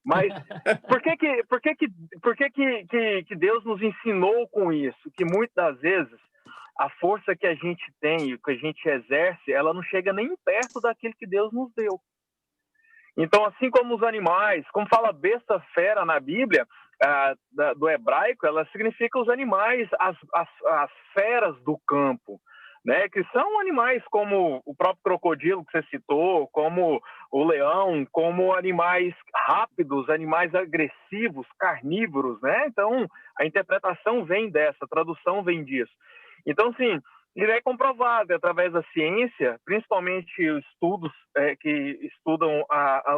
Mas por que Deus nos ensinou com isso? Que muitas das vezes a força que a gente tem, que a gente exerce, ela não chega nem perto daquilo que Deus nos deu. Então, assim como os animais, como fala besta fera na Bíblia, do hebraico, ela significa os animais, as feras do campo, né? Que são animais como o próprio crocodilo que você citou, como o leão, como animais rápidos, animais agressivos, carnívoros, né? Então, a interpretação vem dessa, a tradução vem disso. Então, sim, ele é comprovado através da ciência, principalmente os estudos que estudam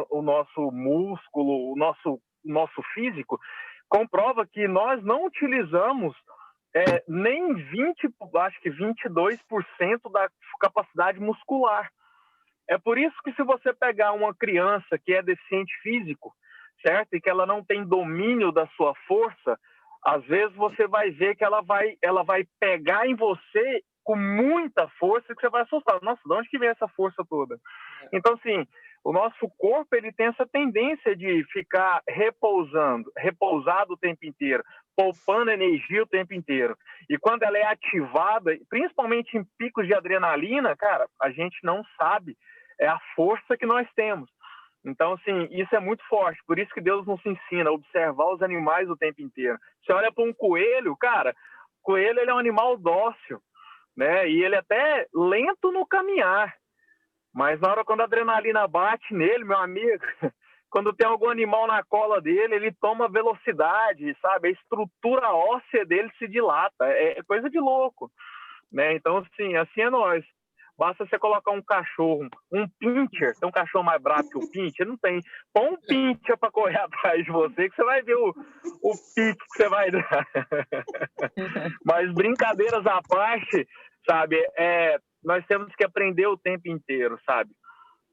o nosso músculo, o nosso físico, comprova que nós não utilizamos nem 22% da capacidade muscular. É por isso que se você pegar uma criança que é deficiente físico, certo? E que ela não tem domínio da sua força, às vezes você vai ver que ela vai pegar em você com muita força que você vai assustar. Nossa, de onde que vem essa força toda? Então, assim, o nosso corpo ele tem essa tendência de ficar repousado o tempo inteiro, poupando energia o tempo inteiro. E quando ela é ativada, principalmente em picos de adrenalina, cara, a gente não sabe a força que nós temos. Então, assim, isso é muito forte. Por isso que Deus nos ensina a observar os animais o tempo inteiro. Você olha para um coelho, cara, o coelho ele é um animal dócil, né? E ele é até lento no caminhar. Mas na hora quando a adrenalina bate nele, meu amigo, quando tem algum animal na cola dele, ele toma velocidade, sabe? A estrutura óssea dele se dilata. É coisa de louco, né? Então, assim é nós. Basta você colocar um cachorro, um pincher, tem um cachorro mais bravo que o pincher? Não tem. Põe um pincher para correr atrás de você, que você vai ver o pique que você vai dar. Mas brincadeiras à parte, sabe, nós temos que aprender o tempo inteiro, sabe?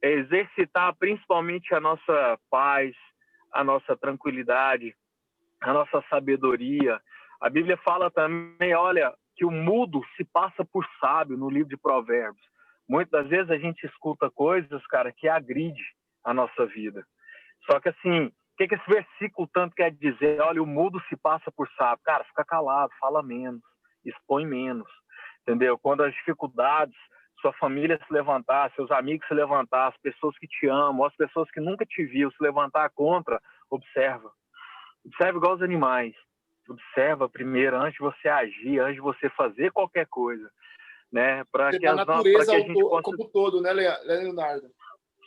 Exercitar principalmente a nossa paz, a nossa tranquilidade, a nossa sabedoria. A Bíblia fala também, olha, que o mudo se passa por sábio no livro de Provérbios. Muitas vezes a gente escuta coisas, cara, que agride a nossa vida. Só que assim, o que esse versículo tanto quer dizer? Olha, o mudo se passa por sábio. Cara, fica calado, fala menos, expõe menos, entendeu? Quando as dificuldades, sua família se levantar, seus amigos se levantar, as pessoas que te amam, as pessoas que nunca te viram se levantar contra, observa. Observa igual os animais. Observa primeiro, antes de você agir, antes de você fazer qualquer coisa, né? Para que a natureza pra que a gente possa... como todo, né, Leonardo?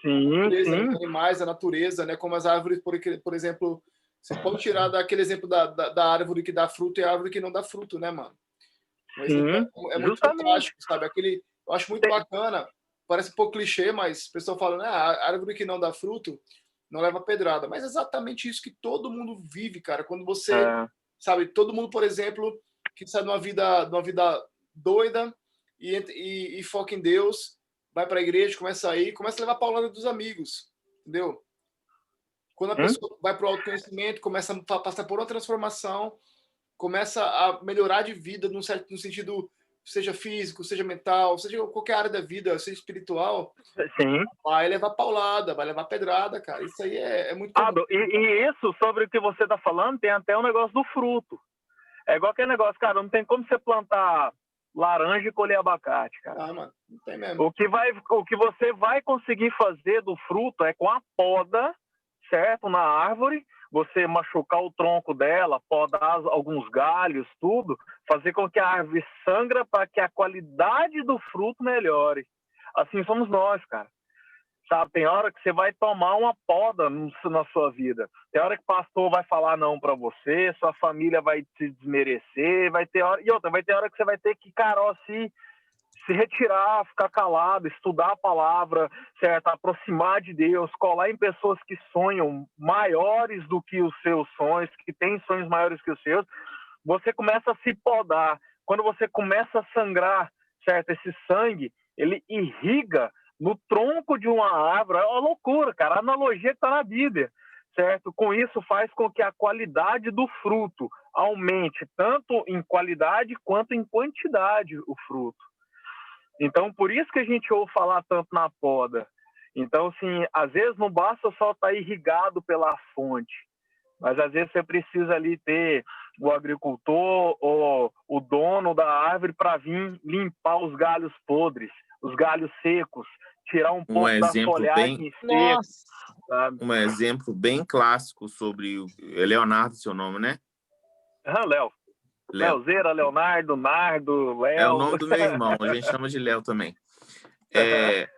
Sim, a natureza, sim. Os animais, a natureza, né? Como as árvores, por exemplo, você pode tirar daquele exemplo da árvore que dá fruto e a árvore que não dá fruto, né, mano? Sim, é muito fantástico, sabe? Eu acho muito bacana, parece um pouco clichê, mas o pessoal fala, né, a árvore que não dá fruto não leva pedrada. Mas é exatamente isso que todo mundo vive, cara. Quando você, sabe, todo mundo, por exemplo, que sai de uma vida doida e foca em Deus, vai para a igreja, começa a levar a paulada dos amigos, entendeu? Quando a pessoa vai para o autoconhecimento, começa a passar por uma transformação, começa a melhorar de vida no sentido, seja físico, seja mental, seja qualquer área da vida, seja espiritual, sim, vai levar paulada, vai levar pedrada, cara. Isso aí é muito comum. E isso, sobre o que você está falando, tem até o negócio do fruto. É igual aquele negócio, cara, não tem como você plantar laranja e colher abacate, cara. Ah, mano, não tem mesmo. O que você vai conseguir fazer do fruto é com a poda, certo? Na árvore, você machucar o tronco dela, podar alguns galhos, tudo, fazer com que a árvore sangra para que a qualidade do fruto melhore. Assim somos nós, cara. Sabe, tem hora que você vai tomar uma poda na sua vida. Tem hora que o pastor vai falar não para você, sua família vai te desmerecer, vai ter hora que você vai ter que, cara, se retirar, ficar calado, estudar a palavra, certo? Aproximar de Deus, colar em pessoas que sonham maiores do que os seus sonhos, que têm sonhos maiores que os seus. Você começa a se podar. Quando você começa a sangrar, certo? Esse sangue, ele irriga no tronco de uma árvore. É uma loucura, cara. A analogia que está na Bíblia, certo? Com isso faz com que a qualidade do fruto aumente, tanto em qualidade quanto em quantidade, o fruto. Então, por isso que a gente ouve falar tanto na poda. Então, assim, às vezes não basta só estar irrigado pela fonte, mas às vezes você precisa ali ter o agricultor ou o dono da árvore para vir limpar os galhos podres, os galhos secos, tirar um pouco da folhagem seca. Sabe? Um exemplo bem clássico sobre é Leonardo, seu nome, né? Léo. Leozeira, Leonardo, Nardo, Léo. É o nome do meu irmão, a gente chama de Léo também.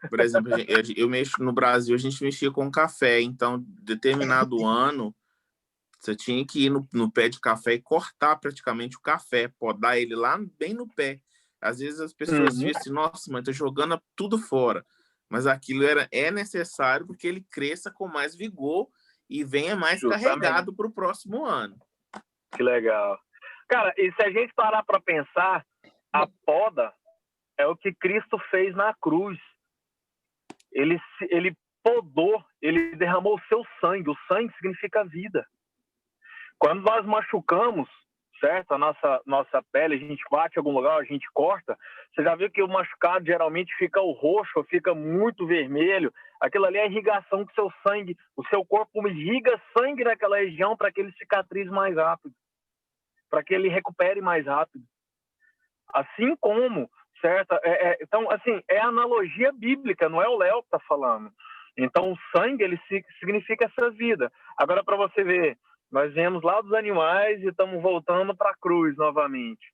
Por exemplo, eu mexo no Brasil, a gente mexia com café, então, determinado ano, você tinha que ir no pé de café e cortar praticamente o café, podar ele lá bem no pé. Às vezes as pessoas dizem assim, nossa, mãe, tô jogando tudo fora. Mas aquilo é necessário porque ele cresça com mais vigor e venha mais carregado para o próximo ano. Que legal. Cara, e se a gente parar para pensar, a poda é o que Cristo fez na cruz. Ele podou, ele derramou o seu sangue. O sangue significa vida. Quando nós machucamos, certo? A nossa pele, a gente bate em algum lugar, a gente corta. Você já viu que o machucado geralmente fica o roxo, fica muito vermelho. Aquilo ali é irrigação com o seu sangue. O seu corpo irriga sangue naquela região para que ele cicatrize mais rápido, para que ele recupere mais rápido. Assim como, certo? Então, assim, é analogia bíblica, não é o Léo que está falando. Então, o sangue, ele significa essa vida. Agora, para você ver, nós viemos lá dos animais e estamos voltando para a cruz novamente.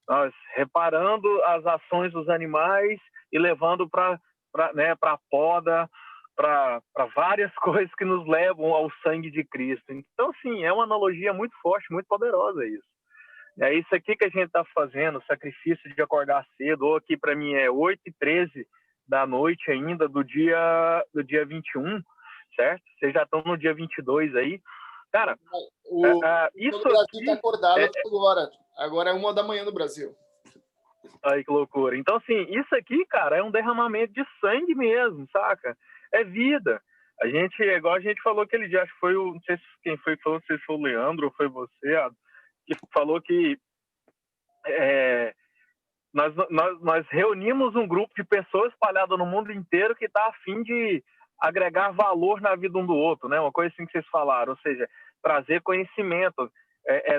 Nós reparando as ações dos animais e levando para a poda, para várias coisas que nos levam ao sangue de Cristo. Então, sim, é uma analogia muito forte, muito poderosa isso. É isso aqui que a gente está fazendo, o sacrifício de acordar cedo. Ou aqui para mim é 8h13 da noite ainda do dia 21, certo? Vocês já estão no dia 22 aí. Cara, isso o Brasil aqui... está acordado agora. Agora é 1 da manhã no Brasil. Ai, que loucura. Então, assim, isso aqui, cara, é um derramamento de sangue mesmo, saca? É vida. A gente, igual a gente falou aquele dia, acho que foi não sei quem foi que falou, não sei se foi o Leandro ou foi você, que falou que nós reunimos um grupo de pessoas espalhadas no mundo inteiro que está a fim de agregar valor na vida um do outro, né? Uma coisa assim que vocês falaram, ou seja, trazer conhecimento,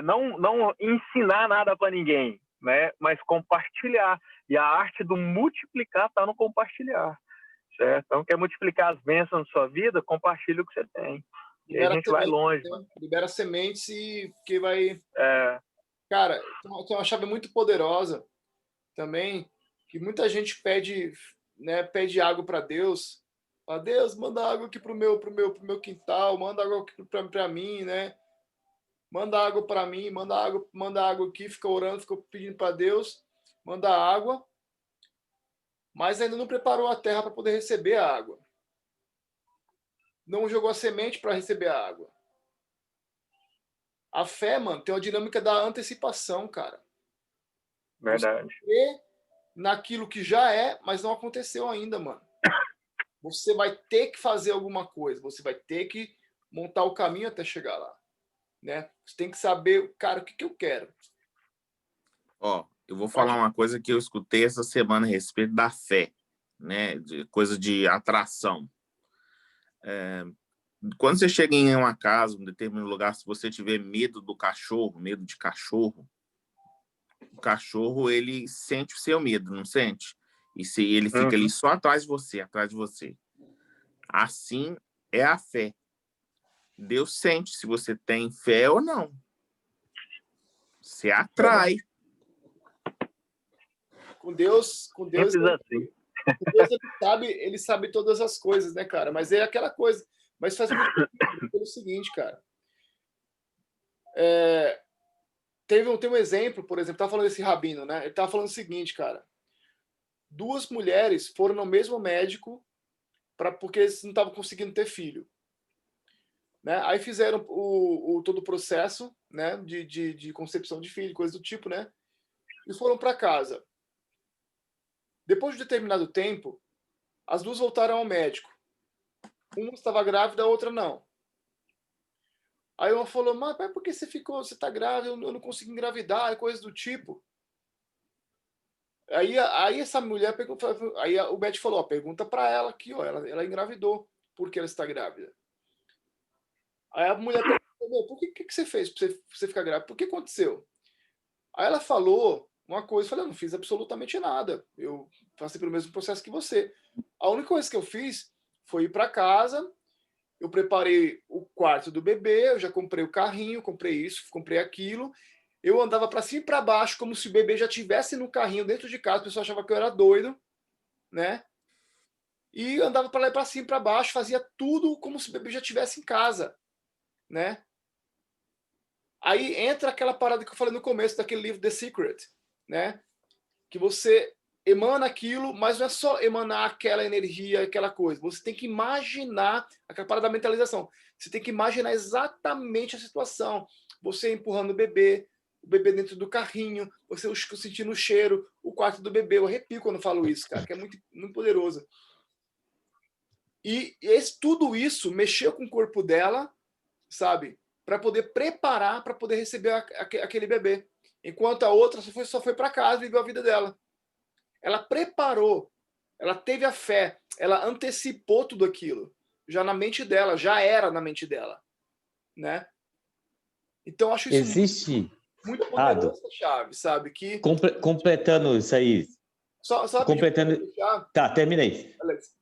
não ensinar nada para ninguém, né? Mas compartilhar. E a arte do multiplicar está no compartilhar, certo? Então, quer multiplicar as bênçãos na sua vida, compartilha o que você tem. E aí a gente vai longe. Né? Libera sementes e que vai... Cara, tem uma chave muito poderosa também, que muita gente pede, né, pede água para Deus. Fala, Deus, manda água aqui pro meu quintal, manda água aqui para mim, né? Manda água para mim, manda água aqui, fica orando, fica pedindo para Deus, manda água, mas ainda não preparou a terra para poder receber a água. Não jogou a semente para receber a água. A fé, mano, tem uma dinâmica da antecipação, cara. Verdade. Você crê naquilo que já é, mas não aconteceu ainda, mano. Você vai ter que fazer alguma coisa, você vai ter que montar o caminho até chegar lá, né? Você tem que saber, cara, o que eu quero. Ó, eu vou falar uma coisa que eu escutei essa semana a respeito da fé, né? Coisa de atração. Quando você chega em uma casa, em um determinado lugar, se você tiver medo do cachorro, medo de cachorro, o cachorro, ele sente o seu medo, não sente? E se ele fica ali só atrás de você. Assim é a fé. Deus sente se você tem fé ou não. Você atrai. Com Deus ele sabe todas as coisas, né, cara? Mas é aquela coisa. Mas faz muito pelo seguinte, cara. Tem um exemplo, por exemplo, tava falando desse rabino, né? Ele tava falando o seguinte, cara. 2 mulheres foram no mesmo médico porque eles não estavam conseguindo ter filho, né? Aí fizeram todo o processo, né, de concepção de filho, coisa do tipo, né? E foram para casa. Depois de determinado tempo, as 2 voltaram ao médico. Uma estava grávida, a outra não. Aí uma falou, mas por que você tá grávida, eu não consigo engravidar, coisa do tipo. Aí essa mulher aí o médico falou, pergunta para ela aqui, ó, ela engravidou, por que ela está grávida? Aí a mulher perguntou, por que você fez para você ficar grávida? Por que aconteceu? Aí ela falou uma coisa, eu falei, eu não fiz absolutamente nada, eu passei pelo mesmo processo que você. A única coisa que eu fiz foi ir para casa, eu preparei o quarto do bebê, eu já comprei o carrinho, comprei isso, comprei aquilo. Eu andava para cima e para baixo, como se o bebê já estivesse no carrinho dentro de casa. O pessoal achava que eu era doido, né? E andava para lá e para cima e para baixo, fazia tudo como se o bebê já estivesse em casa, né? Aí entra aquela parada que eu falei no começo daquele livro The Secret, né? Que você emana aquilo, mas não é só emanar aquela energia, aquela coisa. Você tem que imaginar aquela parada da mentalização. Você tem que imaginar exatamente a situação. Você empurrando o bebê dentro do carrinho, você sentindo o cheiro, o quarto do bebê. Eu arrepio quando eu falo isso, cara, que é muito, muito poderoso. E tudo isso mexeu com o corpo dela, sabe? Para poder preparar, para poder receber aquele bebê. Enquanto a outra só foi para casa e viveu a vida dela. Ela preparou, ela teve a fé, ela antecipou tudo aquilo. Já na mente dela, já era na mente dela. Né? Então, acho isso muito poderoso essa chave, sabe? Que... Completando isso aí. Só completando. Tá, terminei. Alex.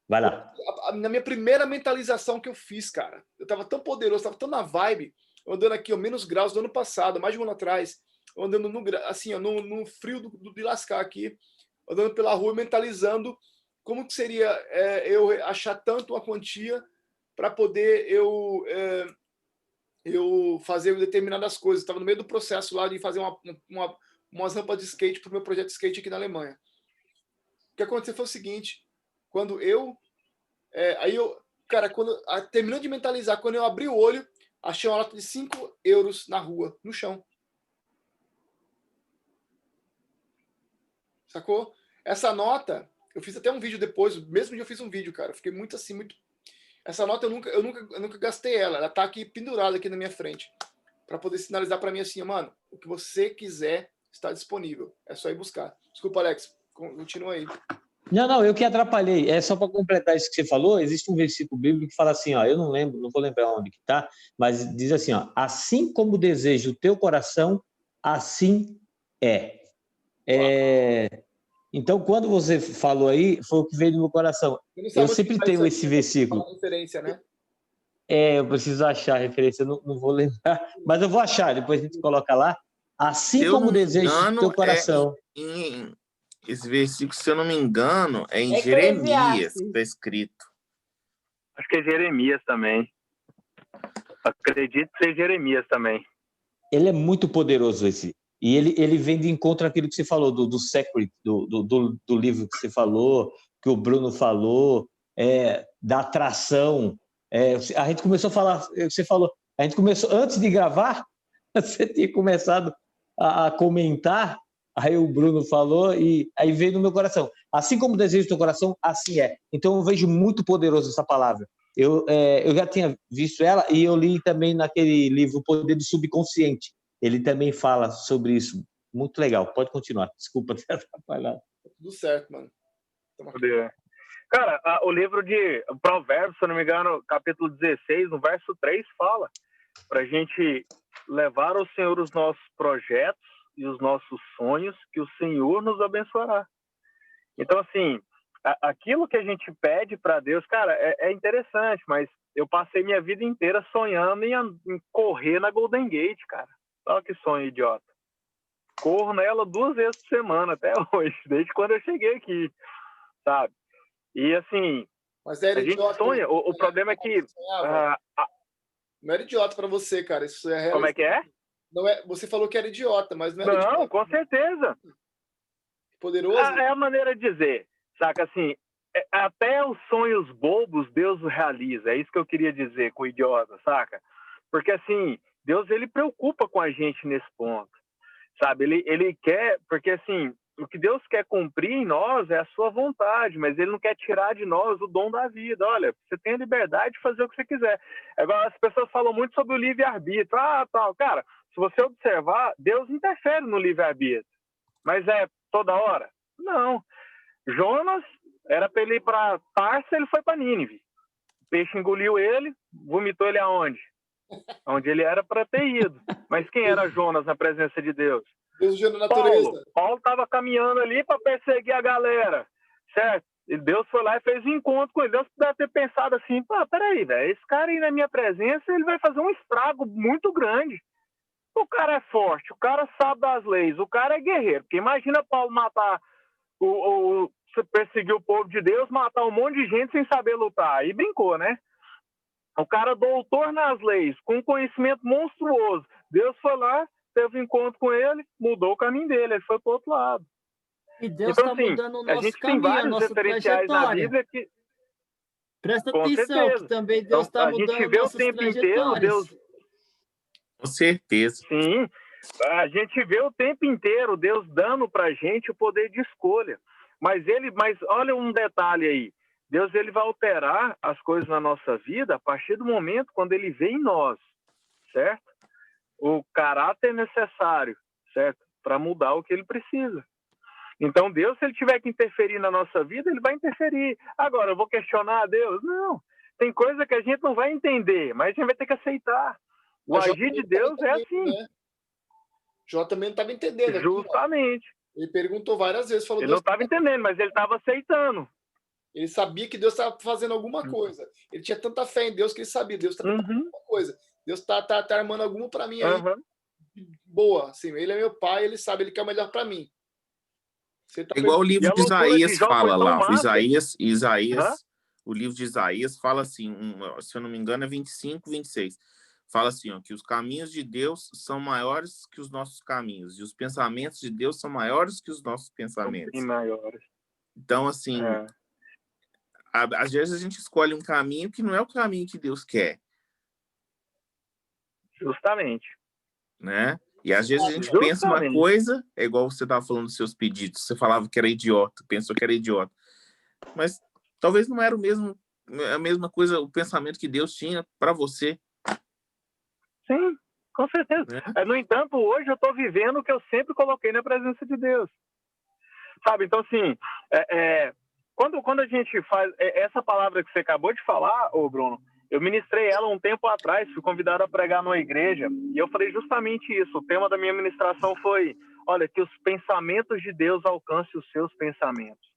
Vai lá. Na minha primeira mentalização que eu fiz, cara, eu tava tão poderoso, tava tão na vibe, andando aqui, menos graus do ano passado, mais de um ano atrás, andando no frio de lascar aqui, andando pela rua, mentalizando como que seria eu achar tanto uma quantia para poder eu fazer determinadas coisas. Estava no meio do processo lá de fazer umas rampas de skate para o meu projeto de skate aqui na Alemanha. que aconteceu foi o seguinte, quando eu... terminando de mentalizar, quando eu abri o olho, achei uma nota de 5 euros na rua, no chão. Sacou? Essa nota, eu fiz até um vídeo depois, mesmo dia eu fiz um vídeo, cara. Fiquei muito assim, muito... Essa nota eu nunca gastei ela. Ela tá aqui pendurada aqui na minha frente. Para poder sinalizar para mim assim, mano, o que você quiser está disponível. É só ir buscar. Desculpa, Alex. Continua aí. Não, eu que atrapalhei. É só para completar isso que você falou, existe um versículo bíblico que fala assim, ó, eu não lembro, não vou lembrar onde que tá, mas diz assim, ó, assim como deseja o teu coração, assim é. Então, quando você falou aí, foi o que veio do meu coração. Eu sempre tenho esse versículo. Referência, né? Eu preciso achar a referência, não vou lembrar, mas eu vou achar, depois a gente coloca lá. Assim como deseja o teu coração. Esse versículo, se eu não me engano, é em Jeremias que está escrito. Acho que é Jeremias também. Acredito que seja Jeremias também. Ele é muito poderoso esse. E ele vem de encontro àquilo que você falou, do Secret, do livro que você falou, que o Bruno falou, da atração. A gente começou a falar, você falou, a gente começou, antes de gravar, você tinha começado a comentar, aí o Bruno falou, e aí veio no meu coração. Assim como deseja o teu coração, assim é. Então eu vejo muito poderoso essa palavra. Eu já tinha visto ela, e eu li também naquele livro O Poder do Subconsciente. Ele também fala sobre isso. Muito legal. Pode continuar. Desculpa ter atrapalhado. Tudo certo, mano. Cara, o livro de Provérbios, se eu não me engano, capítulo 16, no verso 3, fala para a gente levar ao Senhor os nossos projetos e os nossos sonhos, que o Senhor nos abençoará. Então, assim, aquilo que a gente pede para Deus, cara, é interessante, mas eu passei minha vida inteira sonhando em correr na Golden Gate, cara. Olha que sonho idiota. Corro nela 2 vezes por semana até hoje, desde quando eu cheguei aqui, sabe? E assim, mas era a gente idiota, sonha. O problema é que... não era idiota para você, cara. Isso é real. Como é que é? Não é? Você falou que era idiota, mas não era idiota. Não, com certeza. Poderoso? É a maneira de dizer, saca? Assim, até os sonhos bobos Deus realiza. É isso que eu queria dizer com o idiota, saca? Porque assim, Deus, ele preocupa com a gente nesse ponto, sabe? Ele quer, porque assim, o que Deus quer cumprir em nós é a sua vontade, mas ele não quer tirar de nós o dom da vida. Olha, você tem a liberdade de fazer o que você quiser. Agora, as pessoas falam muito sobre o livre-arbítrio. Tal. Cara, se você observar, Deus interfere no livre-arbítrio. Mas é toda hora? Não. Jonas era para ele ir para Tarso, ele foi para Nínive. O peixe engoliu ele, vomitou ele aonde? Onde ele era para ter ido. Mas quem era Jonas na presença de Deus? Deus na natureza. Paulo estava caminhando ali para perseguir a galera, certo? E Deus foi lá e fez um encontro com ele. Deus deve ter pensado assim, peraí, velho, esse cara aí na minha presença, ele vai fazer um estrago muito grande. O cara é forte, o cara sabe das leis, o cara é guerreiro. Porque imagina Paulo matar, perseguir o povo de Deus, matar um monte de gente sem saber lutar. Aí brincou, né? O cara doutor nas leis, com conhecimento monstruoso. Deus foi lá, teve um encontro com ele, mudou o caminho dele, ele foi para o outro lado. E Deus está mudando o nosso caminho, a nossa trajetória. Presta atenção, que também Deus está mudando nossas trajetórias. Com certeza. Sim, a gente vê o tempo inteiro Deus dando para a gente o poder de escolha. Mas olha um detalhe aí. Deus, ele vai alterar as coisas na nossa vida a partir do momento quando ele vê em nós, certo? O caráter necessário, certo? Para mudar o que ele precisa. Então, Deus, se ele tiver que interferir na nossa vida, ele vai interferir. Agora, eu vou questionar a Deus? Não. Tem coisa que a gente não vai entender, mas a gente vai ter que aceitar. O agir de Deus é assim. Né? Jó também não estava entendendo. Justamente. Aqui, ele perguntou várias vezes. Falou, ele não estava entendendo, mas ele estava aceitando. Ele sabia que Deus estava fazendo alguma coisa. Ele tinha tanta fé em Deus que ele sabia. Deus está fazendo alguma coisa. Deus está armando alguma para mim aí. Boa. Assim, ele é meu pai, ele sabe, ele quer o melhor para mim. Igual o livro de Isaías fala lá. O livro de Isaías fala assim, se eu não me engano, é 25, 26. Fala assim, ó, que os caminhos de Deus são maiores que os nossos caminhos. E os pensamentos de Deus são maiores que os nossos pensamentos. São maiores. Então, assim, às vezes a gente escolhe um caminho que não é o caminho que Deus quer. Justamente. Né? E às vezes a gente pensa uma coisa, é igual você estava falando dos seus pedidos, você falava que era idiota, pensou que era idiota. Mas talvez não era a mesma coisa, o pensamento que Deus tinha para você. Sim, com certeza. No entanto, hoje eu estou vivendo o que eu sempre coloquei na presença de Deus. Sabe? Então, assim, quando a gente faz essa palavra que você acabou de falar, ô Bruno, eu ministrei ela um tempo atrás, fui convidado a pregar numa igreja, e eu falei justamente isso. O tema da minha ministração foi, olha, que os pensamentos de Deus alcancem os seus pensamentos.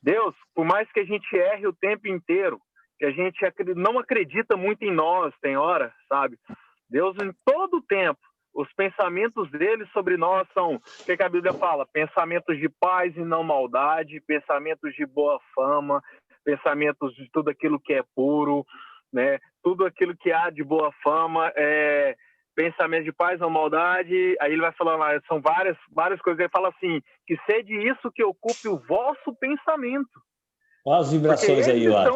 Deus, por mais que a gente erre o tempo inteiro, que a gente não acredita muito em nós, tem hora, sabe? Deus, em todo o tempo, os pensamentos dele sobre nós são, o que a Bíblia fala? Pensamentos de paz e não maldade, pensamentos de boa fama, pensamentos de tudo aquilo que é puro, né? Tudo aquilo que há de boa fama, pensamento de paz, não maldade. Aí ele vai falando lá, são várias coisas. Ele fala assim, que sede isso que ocupe o vosso pensamento. Olha as vibrações aí, lá.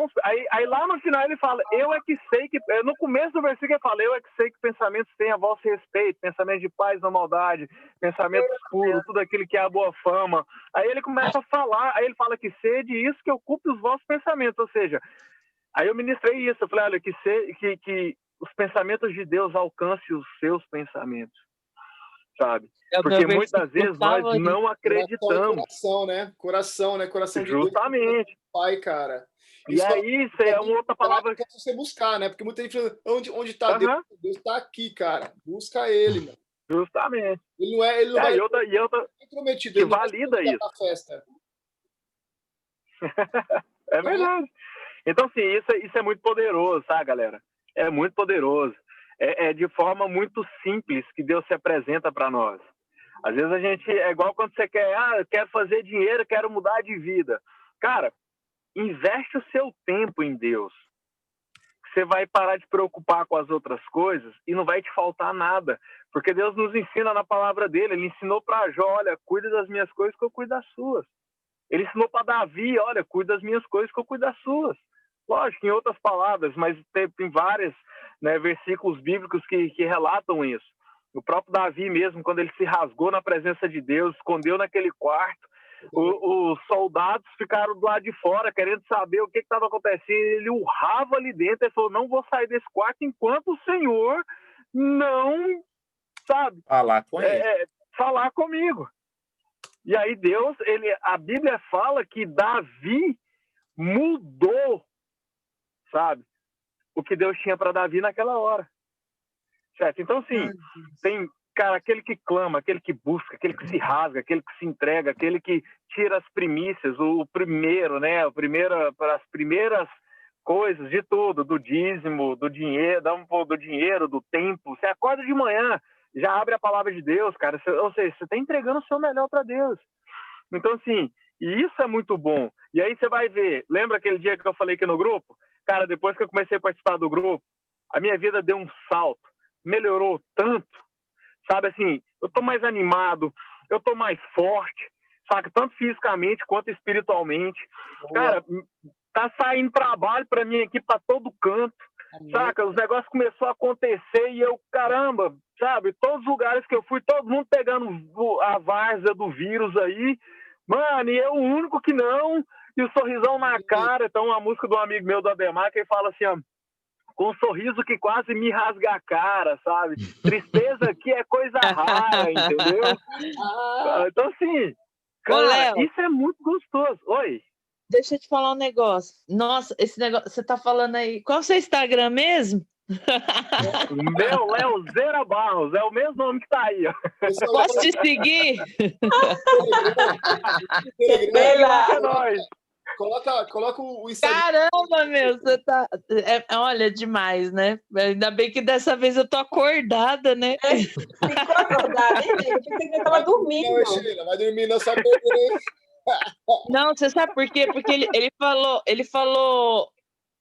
Aí lá no final ele fala, eu é que sei que... No começo do versículo ele fala, eu é que sei que pensamentos têm a vosso respeito, pensamento de paz, não maldade, pensamentos puros, tudo aquilo que é a boa fama. Aí ele começa a falar, aí ele fala que sede isso que ocupe os vossos pensamentos, ou seja... Aí eu ministrei isso, eu falei, olha, que os pensamentos de Deus alcancem os seus pensamentos, sabe? Porque muitas vezes nós não acreditamos. Coração, né? Coração, né? Coração de Deus. Justamente. Pai, cara. E aí, isso é uma outra palavra que você buscar, né? Porque muita gente fala, onde está Deus? Deus está aqui, cara. Busca ele, mano. Justamente. Ele não vai comprometido, que valida isso. Festa. É verdade. Então, assim, isso é muito poderoso, tá, galera? É muito poderoso. É de forma muito simples que Deus se apresenta para nós. Às vezes a gente, é igual quando você quer, eu quero fazer dinheiro, quero mudar de vida. Cara, investe o seu tempo em Deus. Você vai parar de preocupar com as outras coisas e não vai te faltar nada. Porque Deus nos ensina na palavra dele. Ele ensinou para Jó, olha, cuida das minhas coisas que eu cuido das suas. Ele ensinou para Davi, olha, cuida das minhas coisas que eu cuido das suas. Lógico, em outras palavras, mas tem vários, né, versículos bíblicos que relatam isso. O próprio Davi mesmo, quando ele se rasgou na presença de Deus, escondeu naquele quarto, os soldados ficaram do lado de fora, querendo saber o que estava acontecendo. Ele urrava ali dentro, ele falou, não vou sair desse quarto enquanto o Senhor não, sabe, falar comigo. E aí Deus, a Bíblia fala que Davi mudou, sabe, o que Deus tinha para Davi naquela hora. Certo? Então, assim, tem, cara, aquele que clama, aquele que busca, aquele que se rasga, aquele que se entrega, aquele que tira as primícias, o primeiro, né, as primeiras coisas de tudo, do dízimo, do dinheiro, do tempo. Você acorda de manhã, já abre a palavra de Deus, cara, ou seja, você está entregando o seu melhor para Deus. Então, assim, e isso é muito bom. E aí você vai ver, lembra aquele dia que eu falei aqui no grupo? Cara, depois que eu comecei a participar do grupo, a minha vida deu um salto, melhorou tanto, sabe, assim, eu tô mais animado, eu tô mais forte, sabe, tanto fisicamente quanto espiritualmente. Cara, tá saindo trabalho para mim aqui para todo canto, saca, os negócios começaram a acontecer e eu, caramba, sabe, todos os lugares que eu fui, todo mundo pegando a várzea do vírus aí, mano, e eu o único que não, e o sorrisão na cara. Então, uma música de um amigo meu do Ademar, que ele fala assim, ó, com um sorriso que quase me rasga a cara, sabe? Tristeza aqui é coisa rara, entendeu? Então, assim, cara, isso é muito gostoso. Oi? Deixa eu te falar um negócio. Nossa, esse negócio, você tá falando aí, qual é o seu Instagram mesmo? Meu, Leozeira Barros, é o mesmo nome que tá aí, ó. Posso te seguir? É nóis. Coloca o Instagram. Caramba, meu, você tá... olha, demais, né? Ainda bem que dessa vez eu tô acordada, né? Ficou acordada, hein, gente? Eu pensei que eu tava dormindo. Não, Sheila, vai dormir, não sabe perder. Não, você sabe por quê? Porque ele falou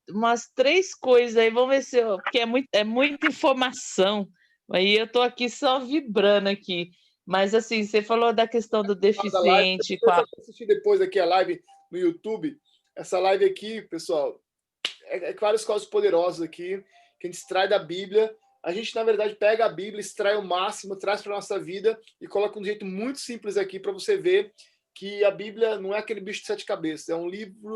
umas 3 coisas aí, vamos ver se eu... Porque é muita informação. Aí eu tô aqui só vibrando aqui. Mas assim, você falou da questão do deficiente. Assistir depois aqui a live no YouTube. Essa live aqui, pessoal, é vários códigos poderosos aqui que a gente extrai da Bíblia. A gente, na verdade, pega a Bíblia, extrai o máximo, traz para a nossa vida e coloca de um jeito muito simples aqui para você ver que a Bíblia não é aquele bicho de 7 cabeças. É um livro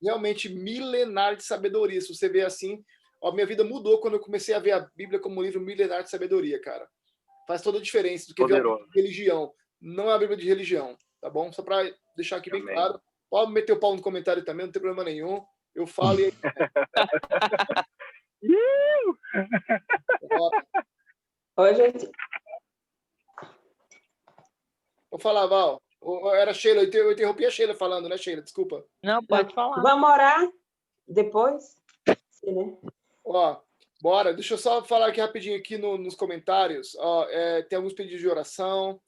realmente milenar de sabedoria. Se você vê assim, a minha vida mudou quando eu comecei a ver a Bíblia como um livro milenar de sabedoria, cara. Faz toda a diferença do que ver a religião. Não é a Bíblia de religião, tá bom? Só para deixar aqui bem claro. Pode meter o pau no comentário também, não tem problema nenhum. Eu falo e... Oi, gente. Vou falar, Val. Era Sheila, eu interrompi a Sheila falando, né, Sheila? Desculpa. Não, pode falar. Vamos orar depois? Sim, né? Ó, bora. Deixa eu só falar aqui rapidinho aqui nos comentários. Ó, tem alguns pedidos de oração.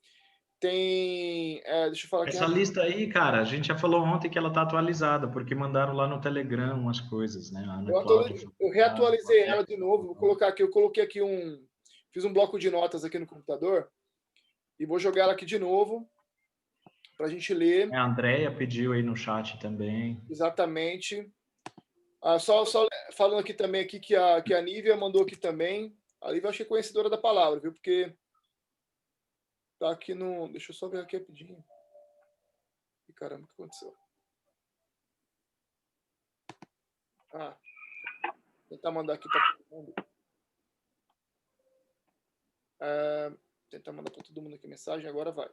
Tem... deixa eu falar aqui. Essa lista aí, cara, a gente já falou ontem que ela tá atualizada, porque mandaram lá no Telegram umas coisas, né? Eu reatualizei ela de novo. Vou colocar aqui. Eu coloquei aqui fiz um bloco de notas aqui no computador e vou jogar ela aqui de novo para a gente ler. A Andréia pediu aí no chat também. Exatamente. Só falando aqui também aqui que a Nívia mandou aqui também. A Nívia eu achei conhecedora da palavra, viu? Porque tá aqui no... Deixa eu só ver aqui rapidinho. E caramba, o que aconteceu? Tentar mandar aqui para todo mundo. Tentar mandar para todo mundo aqui mensagem, agora vai.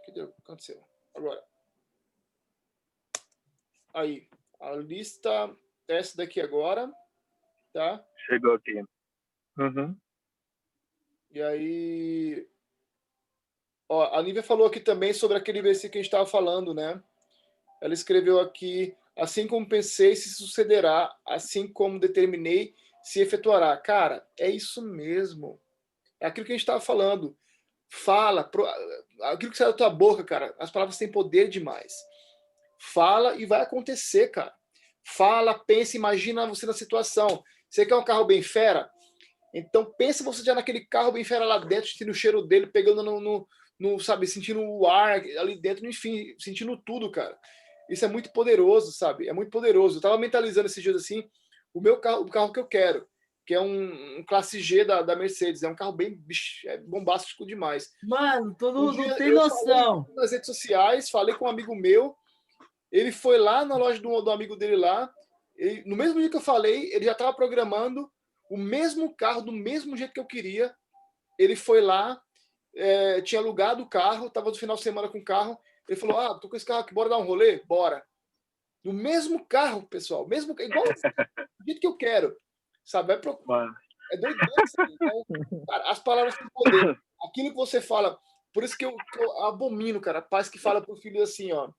Que deu? O que aconteceu? Agora. Aí, a lista é essa daqui agora, tá? Chegou aqui. Uhum. E aí... Ó, a Nívia falou aqui também sobre aquele versículo que a gente estava falando, né? Ela escreveu aqui, assim como pensei, se sucederá, assim como determinei, se efetuará. Cara, é isso mesmo. É aquilo que a gente estava falando. Fala, aquilo que sai da tua boca, cara, as palavras têm poder demais. Fala e vai acontecer, cara. Fala, pensa, imagina você na situação. Você quer um carro bem fera? Então pensa você já naquele carro bem fera lá dentro, sentindo o cheiro dele, pegando sabe, sentindo o ar ali dentro, enfim, sentindo tudo, cara. Isso é muito poderoso, sabe? É muito poderoso. Eu tava mentalizando esses dias assim, o carro que eu quero, que é um classe G da Mercedes. É um carro bem bombástico demais. Mano, todo mundo tem noção. Nas redes sociais, falei com um amigo meu, ele foi lá na loja do amigo dele lá, no mesmo dia que eu falei, ele já estava programando o mesmo carro, do mesmo jeito que eu queria. Ele foi lá, tinha alugado o carro, estava no final de semana com o carro, ele falou, tô com esse carro aqui, bora dar um rolê? Bora. No mesmo carro, pessoal, igual do jeito que eu quero. Sabe? É doideira. Então, cara, as palavras têm poder. Aquilo que você fala, por isso que eu abomino, cara, pais que falam pro filho assim, ó,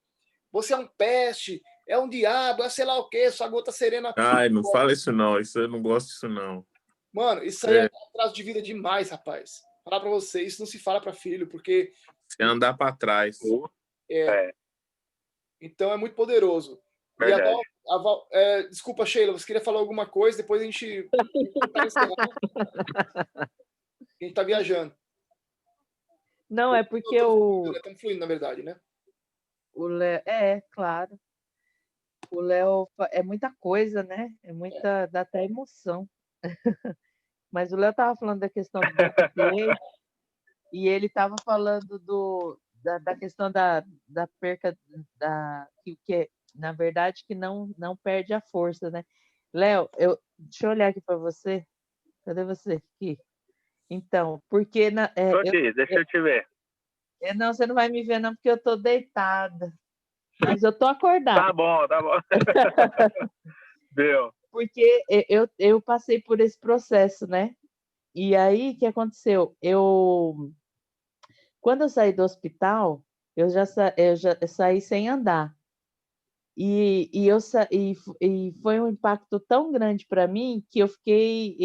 você é um peste, é um diabo, é sei lá o quê, sua gota serena. Ai, não fala isso não, eu não gosto disso não. Mano, isso aí é atraso de vida demais, rapaz. Falar pra você, isso não se fala pra filho, porque... Se andar pra trás. Então é muito poderoso. Verdade. E desculpa, Sheila, você queria falar alguma coisa? Depois a gente tá viajando. Não, é porque Estamos fluindo, na verdade, né? O Léo... claro. O Léo é muita coisa, né? Dá até emoção. Mas o Léo estava falando da questão do deficiente e ele estava falando da questão da perca que na verdade que não perde a força, né? Léo, deixa eu olhar aqui para você. Cadê você aqui? Então, porque tô aqui, deixa eu te ver. Não, você não vai me ver não, porque eu tô deitada. Mas eu tô acordada. Tá bom. Deu. Porque eu passei por esse processo, né? E aí, o que aconteceu? Quando eu saí do hospital, eu já saí sem andar. E foi um impacto tão grande para mim que eu fiquei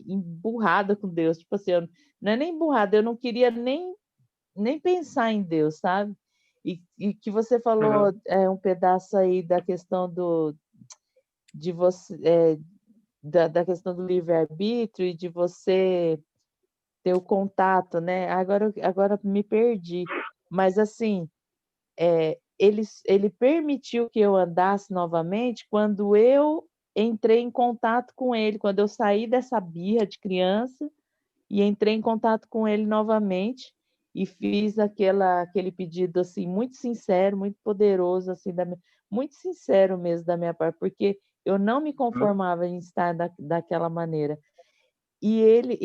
emburrada com Deus. Tipo assim, não é nem emburrada, eu não queria nem pensar em Deus, sabe? E que você falou um pedaço aí da questão de você, da questão do livre-arbítrio e de você ter o contato, né? Agora me perdi. Mas, assim, ele permitiu que eu andasse novamente quando eu entrei em contato com ele, quando eu saí dessa birra de criança e entrei em contato com ele novamente e fiz aquele pedido assim muito sincero, muito poderoso, assim, muito sincero mesmo da minha parte, porque eu não me conformava em estar daquela maneira. E ele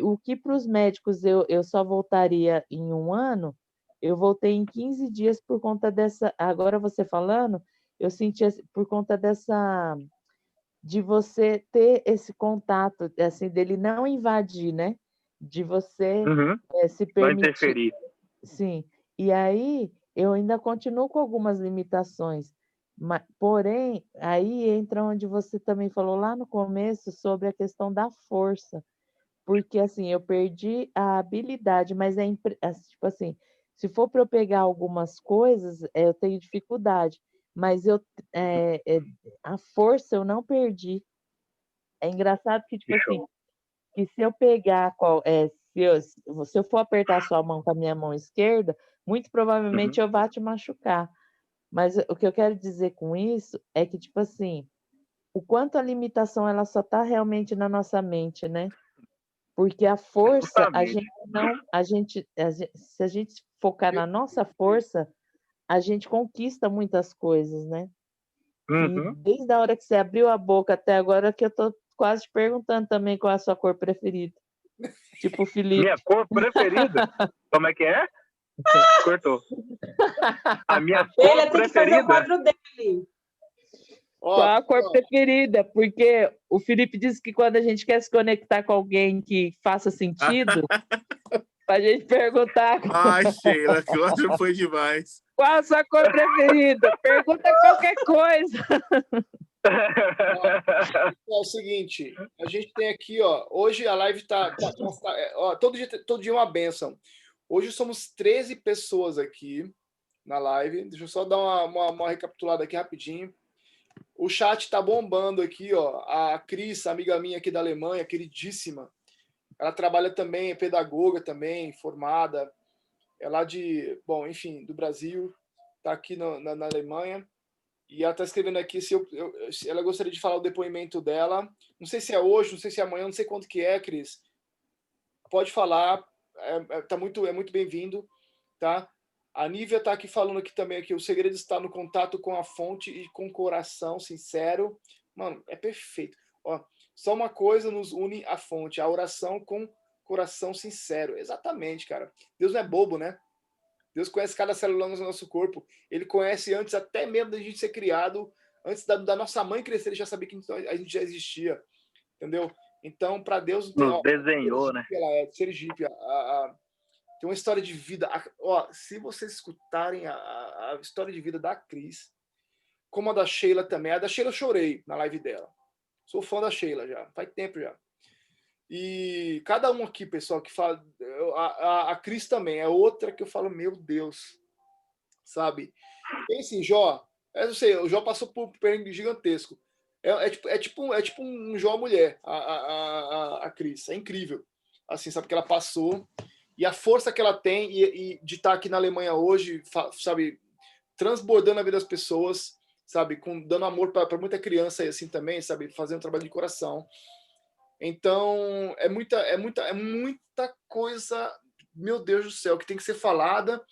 o que para os médicos eu só voltaria em 1 ano, eu voltei em 15 dias por conta dessa. Agora você falando, eu senti por conta de você ter esse contato, assim, dele não invadir, né? De você se Não permitir. interferir. Sim. E aí eu ainda continuo com algumas limitações. Porém, aí entra onde você também falou lá no começo sobre a questão da força. Porque, assim, eu perdi a habilidade, mas tipo assim, se for para eu pegar algumas coisas, eu tenho dificuldade. Mas a força eu não perdi. É engraçado que, tipo assim, que se eu pegar, se eu for apertar a sua mão com a minha mão esquerda, muito provavelmente eu vá te machucar. Mas o que eu quero dizer com isso é que, tipo assim, o quanto a limitação ela só está realmente na nossa mente, né? Porque a força, se a gente focar na nossa força, a gente conquista muitas coisas, né? E desde a hora que você abriu a boca até agora que eu tô quase te perguntando também qual é a sua cor preferida. Tipo o Felipe. Minha cor preferida? Como é que é? Cortou. A minha cor Ele tem que fazer o preferida? quadro dele. Qual a cor preferida? Porque o Felipe disse que quando a gente quer se conectar com alguém que faça sentido, a gente perguntar. Ai, Sheila, que já foi demais. Qual a sua cor preferida? Pergunta qualquer coisa. É o seguinte, a gente tem aqui, ó, hoje a live todo dia é uma bênção. Hoje somos 13 pessoas aqui na live. Deixa eu só dar uma recapitulada aqui rapidinho. O chat tá bombando aqui, ó. A Cris, amiga minha aqui da Alemanha, queridíssima. Ela trabalha também, é pedagoga também, formada. É lá enfim, do Brasil. Tá aqui na Alemanha. E ela está escrevendo aqui se ela gostaria de falar o depoimento dela. Não sei se é hoje, não sei se é amanhã, não sei quanto que é, Cris. Pode falar, é muito bem-vindo, tá? A Nívia está aqui falando aqui também que o segredo está no contato com a fonte e com o coração sincero. Mano, é perfeito. Ó, só uma coisa nos une à fonte, a oração com coração sincero. Exatamente, cara. Deus não é bobo, né? Deus conhece cada célula do nosso corpo. Ele conhece antes até mesmo da gente ser criado, antes da nossa mãe crescer, ele já sabia que a gente já existia, entendeu? Então, para Deus... Nos desenhou, né? Ela é Sergipe. Tem uma história de vida. Se vocês escutarem a história de vida da Cris, como a da Sheila também. A da Sheila eu chorei na live dela. Sou fã da Sheila já, faz tempo já. E cada um aqui, pessoal, que fala... A Cris também é outra que eu falo, meu Deus, sabe? Tem assim, Jó, eu sei, o Jó passou por um perrengue gigantesco. É tipo um Jó mulher, a Cris. É incrível, assim, sabe, que ela passou. E a força que ela tem e de estar aqui na Alemanha hoje, sabe, transbordando a vida das pessoas, sabe, dando amor para muita criança e assim também, sabe, fazendo um trabalho de coração. Então, é muita coisa, meu Deus do céu, que tem que ser falada.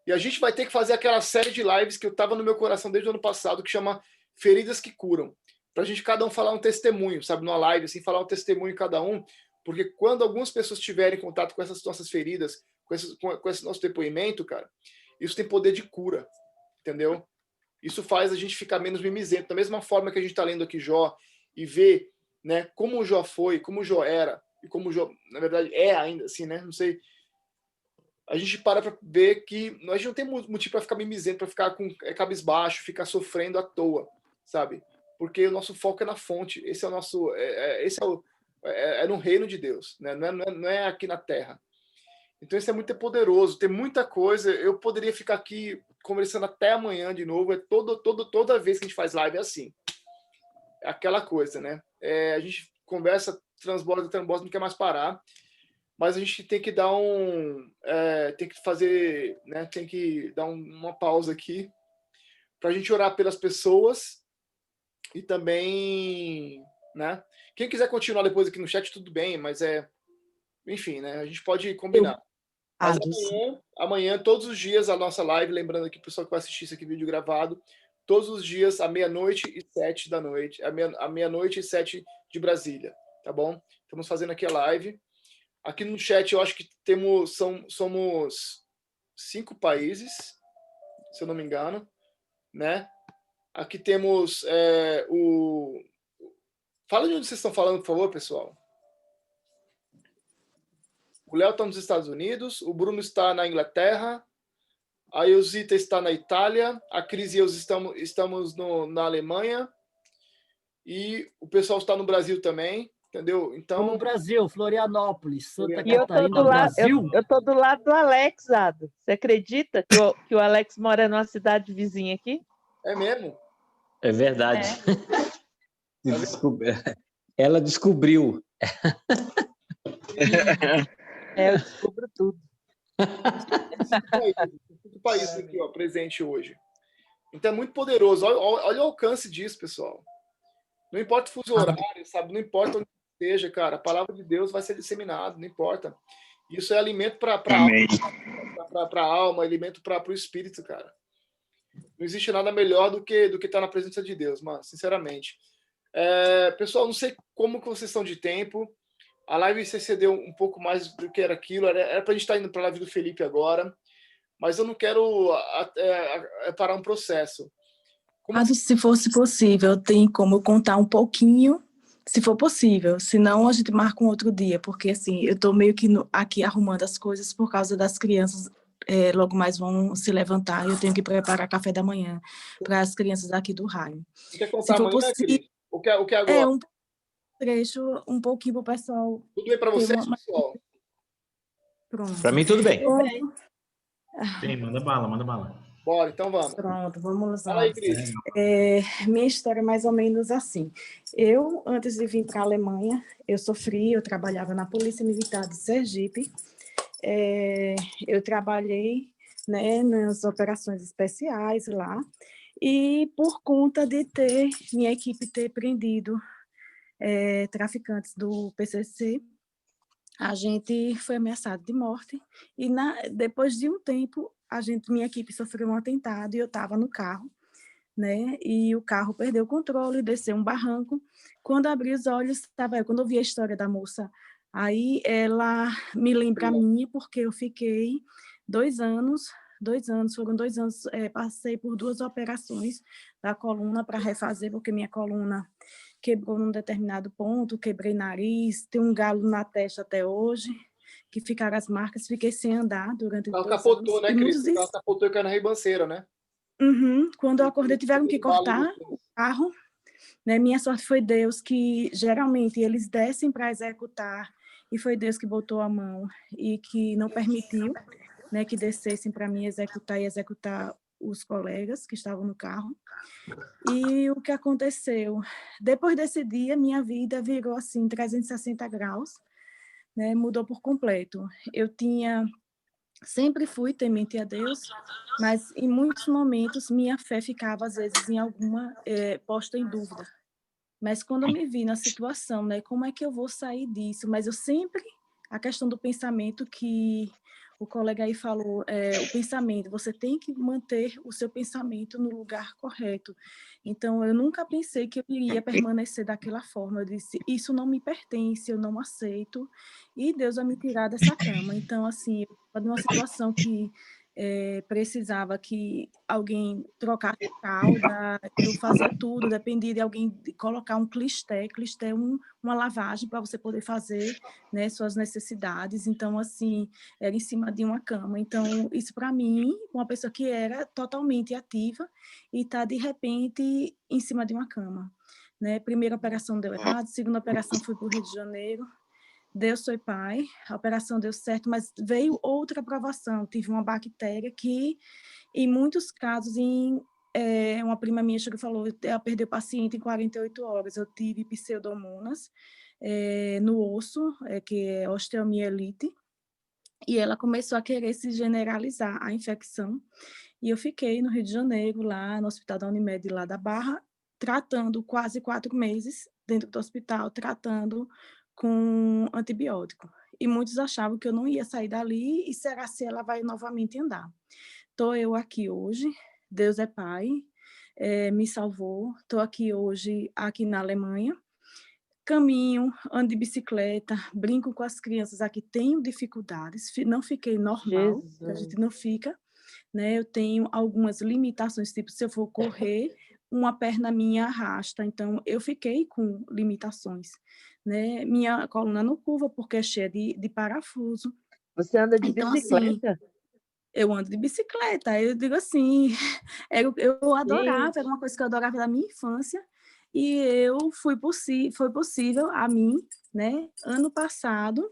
E a gente vai ter que fazer aquela série de lives que eu estava no meu coração desde o ano passado, que chama Feridas que Curam. Para a gente cada um falar um testemunho, sabe, numa live, assim, falar um testemunho cada um, porque quando algumas pessoas tiverem contato com essas nossas feridas, com esse nosso depoimento, cara, isso tem poder de cura, entendeu? Isso faz a gente ficar menos mimizento. Da mesma forma que a gente está lendo aqui Jó e vê, né, como o Jó foi, como o Jó era, e como o Jó, na verdade, é ainda assim, né? Não sei. A gente para ver que a gente não tem motivo para ficar mimizento, para ficar com cabisbaixo, ficar sofrendo à toa, sabe? Porque o nosso foco é na fonte. Esse é o nosso... É no reino de Deus, né? Não é aqui na terra. Então isso é muito poderoso, tem muita coisa. Eu poderia ficar aqui conversando até amanhã de novo. Toda vez que a gente faz live é assim. É aquela coisa, né? A gente conversa transborda, não quer mais parar. Mas a gente tem que dar tem que fazer, né? Tem que dar uma pausa aqui para a gente orar pelas pessoas e também, né? Quem quiser continuar depois aqui no chat, tudo bem, mas enfim, né? A gente pode combinar. Mas amanhã, todos os dias, a nossa live, lembrando aqui, o pessoal que vai assistir esse aqui, vídeo gravado, todos os dias, à 00:07 da noite, à 00:07 de Brasília, tá bom? Estamos fazendo aqui a live. Aqui no chat, eu acho que somos 5 países, se eu não me engano, né? Aqui temos Fala de onde vocês estão falando, por favor, pessoal. O Léo está nos Estados Unidos, o Bruno está na Inglaterra, a Eusita está na Itália, a Cris e eu estamos na Alemanha, e o pessoal está no Brasil também, entendeu? Então, no Brasil, Florianópolis, Santa Catarina, Brasil. Eu estou do lado do Alex, Ado. Você acredita que o Alex mora numa cidade vizinha aqui? É mesmo? É verdade. Ela descobriu. Eu descubro tudo. O país aqui, ó, presente hoje. Então é muito poderoso. Olha o alcance disso, pessoal. Não importa o fuso horário, sabe? Não importa onde esteja, cara. A palavra de Deus vai ser disseminada, não importa. Isso é alimento para a alma, alimento para o espírito, cara. Não existe nada melhor do que estar na presença de Deus, mano, sinceramente. Pessoal, não sei como que vocês estão de tempo. A live se excedeu um pouco mais do que era aquilo. Era para a gente estar indo para a live do Felipe agora, mas eu não quero parar um processo. Se fosse possível, tem como contar um pouquinho, se for possível. Senão, a gente marca um outro dia, porque assim, eu estou meio que aqui arrumando as coisas por causa das crianças. Logo mais vão se levantar e eu tenho que preparar café da manhã para as crianças aqui do raio. Você quer contar amanhã, Cris? O que é agora? Um trecho, um pouquinho para o pessoal. Tudo bem para vocês, pessoal? Pronto. Para mim, tudo bem. Sim, manda bala. Bora, então vamos. Pronto, vamos lá. Fala aí, Cris. Minha história é mais ou menos assim. Eu, antes de vir para a Alemanha, eu trabalhava na Polícia Militar de Sergipe. Eu trabalhei, né, nas operações especiais lá, e por conta de minha equipe ter prendido traficantes do PCC, a gente foi ameaçado de morte, e depois de um tempo, minha equipe sofreu um atentado e eu estava no carro, né, e o carro perdeu o controle, desceu um barranco. Quando abri os olhos, quando eu vi a história da moça, aí ela me lembra a minha, porque eu fiquei 2 anos, foram 2 anos, passei por 2 operações da coluna para refazer, porque minha coluna quebrou num determinado ponto, quebrei nariz, tem um galo na testa até hoje, que ficaram as marcas, fiquei sem andar durante 2 anos. Ela capotou, né, Cris? Ela capotou e caiu na ribanceira, né? Uhum. Quando eu acordei, tiveram que cortar o carro, né? Minha sorte foi Deus, que geralmente eles descem para executar, e foi Deus que botou a mão e que não permitiu, né, que descessem para mim executar os colegas que estavam no carro. E o que aconteceu? Depois desse dia, minha vida virou assim 360 graus, né? Mudou por completo. Sempre fui temente a Deus, mas em muitos momentos minha fé ficava às vezes posta em dúvida. Mas quando eu me vi na situação, né, como é que eu vou sair disso? Mas a questão do pensamento que o colega aí falou, o pensamento, você tem que manter o seu pensamento no lugar correto. Então, eu nunca pensei que eu iria permanecer daquela forma. Eu disse, isso não me pertence, eu não aceito, e Deus vai me tirar dessa cama. Então, assim, eu estava numa situação que precisava que alguém trocasse fralda, eu fazia tudo, dependia de alguém colocar um clisté é uma lavagem para você poder fazer, né, suas necessidades. Então, assim, era em cima de uma cama. Então, isso para mim, uma pessoa que era totalmente ativa e está, de repente, em cima de uma cama, né? Primeira operação deu errado, segunda operação fui para o Rio de Janeiro, Deus foi pai, a operação deu certo, mas veio outra provação. Tive uma bactéria que, em muitos casos, uma prima minha chegou e falou, ela perdeu o paciente em 48 horas. Eu tive pseudomonas, no osso, que é osteomielite, e ela começou a querer se generalizar a infecção. E eu fiquei no Rio de Janeiro, lá no Hospital da Unimed, lá da Barra, tratando quase 4 meses dentro do hospital, tratando com antibiótico. E muitos achavam que eu não ia sair dali e será se ela vai novamente andar. Estou eu aqui hoje, Deus é Pai, me salvou. Estou aqui hoje, aqui na Alemanha. Caminho, ando de bicicleta, brinco com as crianças aqui, tenho dificuldades, não fiquei normal, a gente não fica, né? Eu tenho algumas limitações, tipo, se eu for correr, uma perna minha arrasta, então eu fiquei com limitações, né? Minha coluna não curva porque é cheia de parafuso. Você anda de então, bicicleta? Assim, eu ando de bicicleta, eu digo assim, eu adorava, era uma coisa que eu adorava da minha infância, e foi possível a mim, né? Ano passado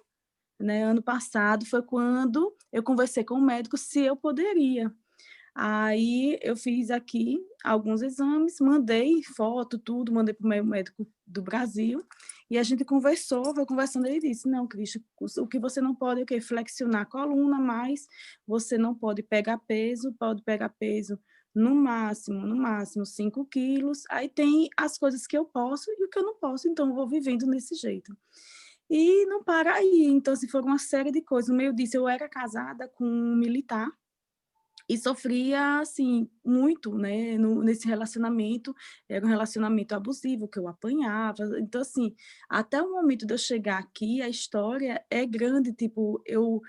foi quando eu conversei com o médico se eu poderia. Aí eu fiz aqui alguns exames, mandei foto, tudo, mandei para o meu médico do Brasil, e a gente foi conversando, ele disse, não, Cristian, o que você não pode é o quê? Flexionar a coluna, mas você não pode pegar peso no máximo 5 quilos, aí tem as coisas que eu posso e o que eu não posso, então eu vou vivendo desse jeito. E não para aí, então assim, foi uma série de coisas. No meio disso, eu era casada com um militar, e sofria, assim, muito, né, nesse relacionamento. Era um relacionamento abusivo, que eu apanhava. Então, assim, até o momento de eu chegar aqui, a história é grande, tipo, eu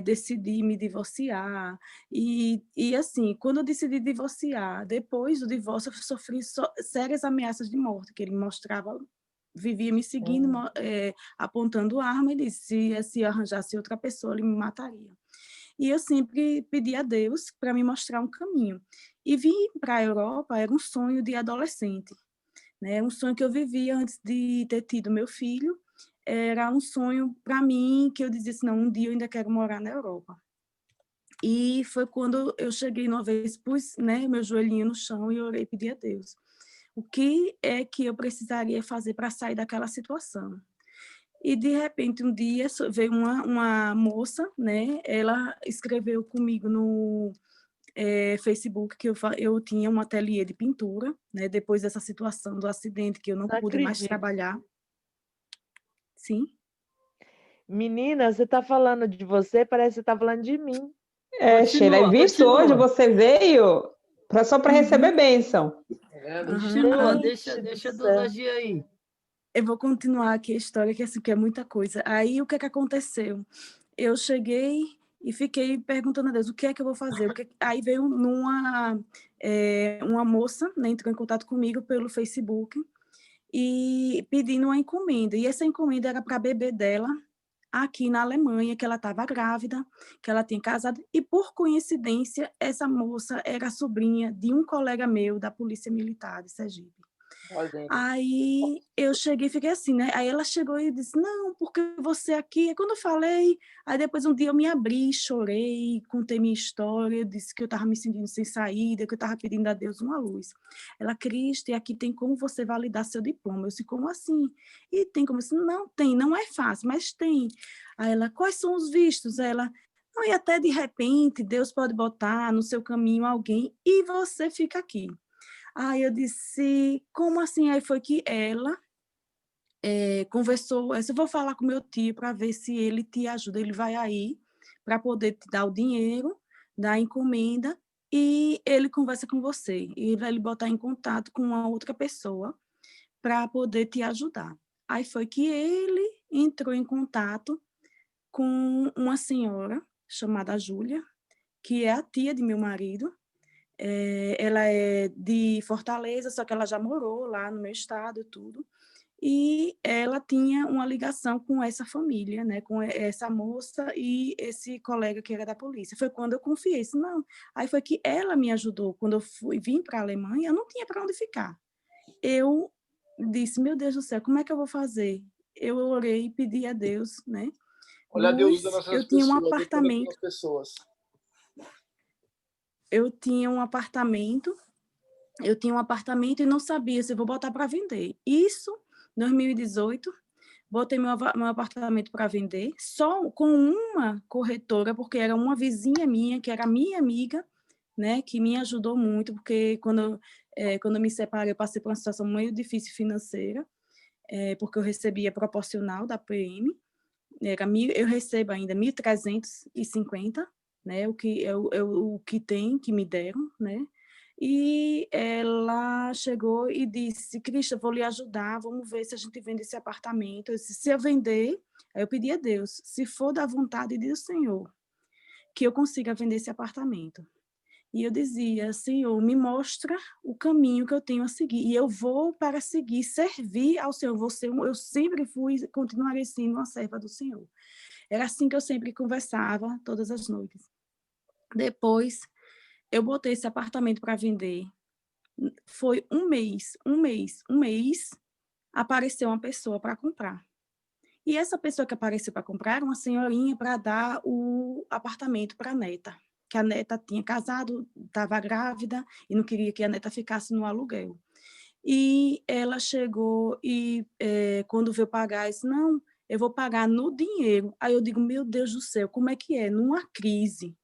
decidi me divorciar. E, assim, quando eu decidi divorciar, depois do divórcio, eu sofri sérias ameaças de morte, que ele mostrava, vivia me seguindo, apontando arma, e disse, se eu arranjasse outra pessoa, ele me mataria. E eu sempre pedi a Deus para me mostrar um caminho. E vir para a Europa era um sonho de adolescente, né? Um sonho que eu vivia antes de ter tido meu filho. Era um sonho para mim que eu dizia assim, não, um dia eu ainda quero morar na Europa. E foi quando eu cheguei uma vez, pus, né, meu joelhinho no chão e orei e pedi a Deus. O que é que eu precisaria fazer para sair daquela situação? E, de repente, um dia veio uma moça, né? Ela escreveu comigo no Facebook que eu tinha um ateliê de pintura, né? Depois dessa situação do acidente, que eu não pude mais trabalhar. Sim? Menina, você está falando de você, parece que você está falando de mim. Sheila, é visto hoje, você veio só para receber bênção. Continua, deixa a dona Gia aí. Eu vou continuar aqui a história, que assim, que é muita coisa. Aí, o que aconteceu? Eu cheguei e fiquei perguntando a Deus, o que é que eu vou fazer? Aí veio uma moça, né, entrou em contato comigo pelo Facebook e pedindo uma encomenda. E essa encomenda era para a bebê dela, aqui na Alemanha, que ela estava grávida, que ela tinha casado. E, por coincidência, essa moça era sobrinha de um colega meu da Polícia Militar de Sergipe. Aí eu cheguei e fiquei assim, né? Aí ela chegou e disse, não, porque você aqui... Aí quando eu falei, aí depois um dia eu me abri, chorei, contei minha história, eu disse que eu estava me sentindo sem saída, que eu estava pedindo a Deus uma luz. Ela, Cristi, aqui tem como você validar seu diploma. Eu disse, como assim? E tem como? Eu disse, não tem, não é fácil, mas tem. Aí ela, quais são os vistos? Aí ela, não, e até de repente Deus pode botar no seu caminho alguém e você fica aqui. Aí eu disse, como assim? Aí foi que ela conversou, eu vou falar com meu tio para ver se ele te ajuda, ele vai aí para poder te dar o dinheiro da encomenda e ele conversa com você, e vai lhe botar em contato com uma outra pessoa para poder te ajudar. Aí foi que ele entrou em contato com uma senhora chamada Júlia, que é a tia de meu marido. Ela é de Fortaleza, só que ela já morou lá no meu estado e tudo. E ela tinha uma ligação com essa família, né, com essa moça e esse colega que era da polícia. Foi quando eu confiei, disse, não. Aí foi que ela me ajudou. Quando eu vim para a Alemanha, eu não tinha para onde ficar. Eu disse, meu Deus do céu, como é que eu vou fazer? Eu orei e pedi a Deus, né? Olha, Deus usa nossas eu tinha um pessoas, apartamento. Pessoas. Eu tinha um apartamento e não sabia se eu vou botar para vender. Isso, em 2018, botei meu apartamento para vender, só com uma corretora, porque era uma vizinha minha, que era minha amiga, né, que me ajudou muito, porque quando eu me separei, eu passei por uma situação meio difícil financeira, porque eu recebia proporcional da PM, eu recebo ainda 1.350, né, o que tem, que me deram, né, e ela chegou e disse, Cristian, vou lhe ajudar, vamos ver se a gente vende esse apartamento. Eu disse, se eu vender, aí eu pedi a Deus, se for da vontade do Senhor, que eu consiga vender esse apartamento. E eu dizia, Senhor, me mostra o caminho que eu tenho a seguir. E eu vou para seguir, servir ao Senhor. Eu sempre fui, continuarei sendo uma serva do Senhor. Era assim que eu sempre conversava, todas as noites. Depois, eu botei esse apartamento para vender. Foi um mês, apareceu uma pessoa para comprar. E essa pessoa que apareceu para comprar era uma senhorinha para dar o apartamento para a neta, que a neta tinha casado, estava grávida e não queria que a neta ficasse no aluguel. E ela chegou e quando veio pagar, disse, não, eu vou pagar no dinheiro. Aí eu digo, meu Deus do céu, como é que é? Numa crise,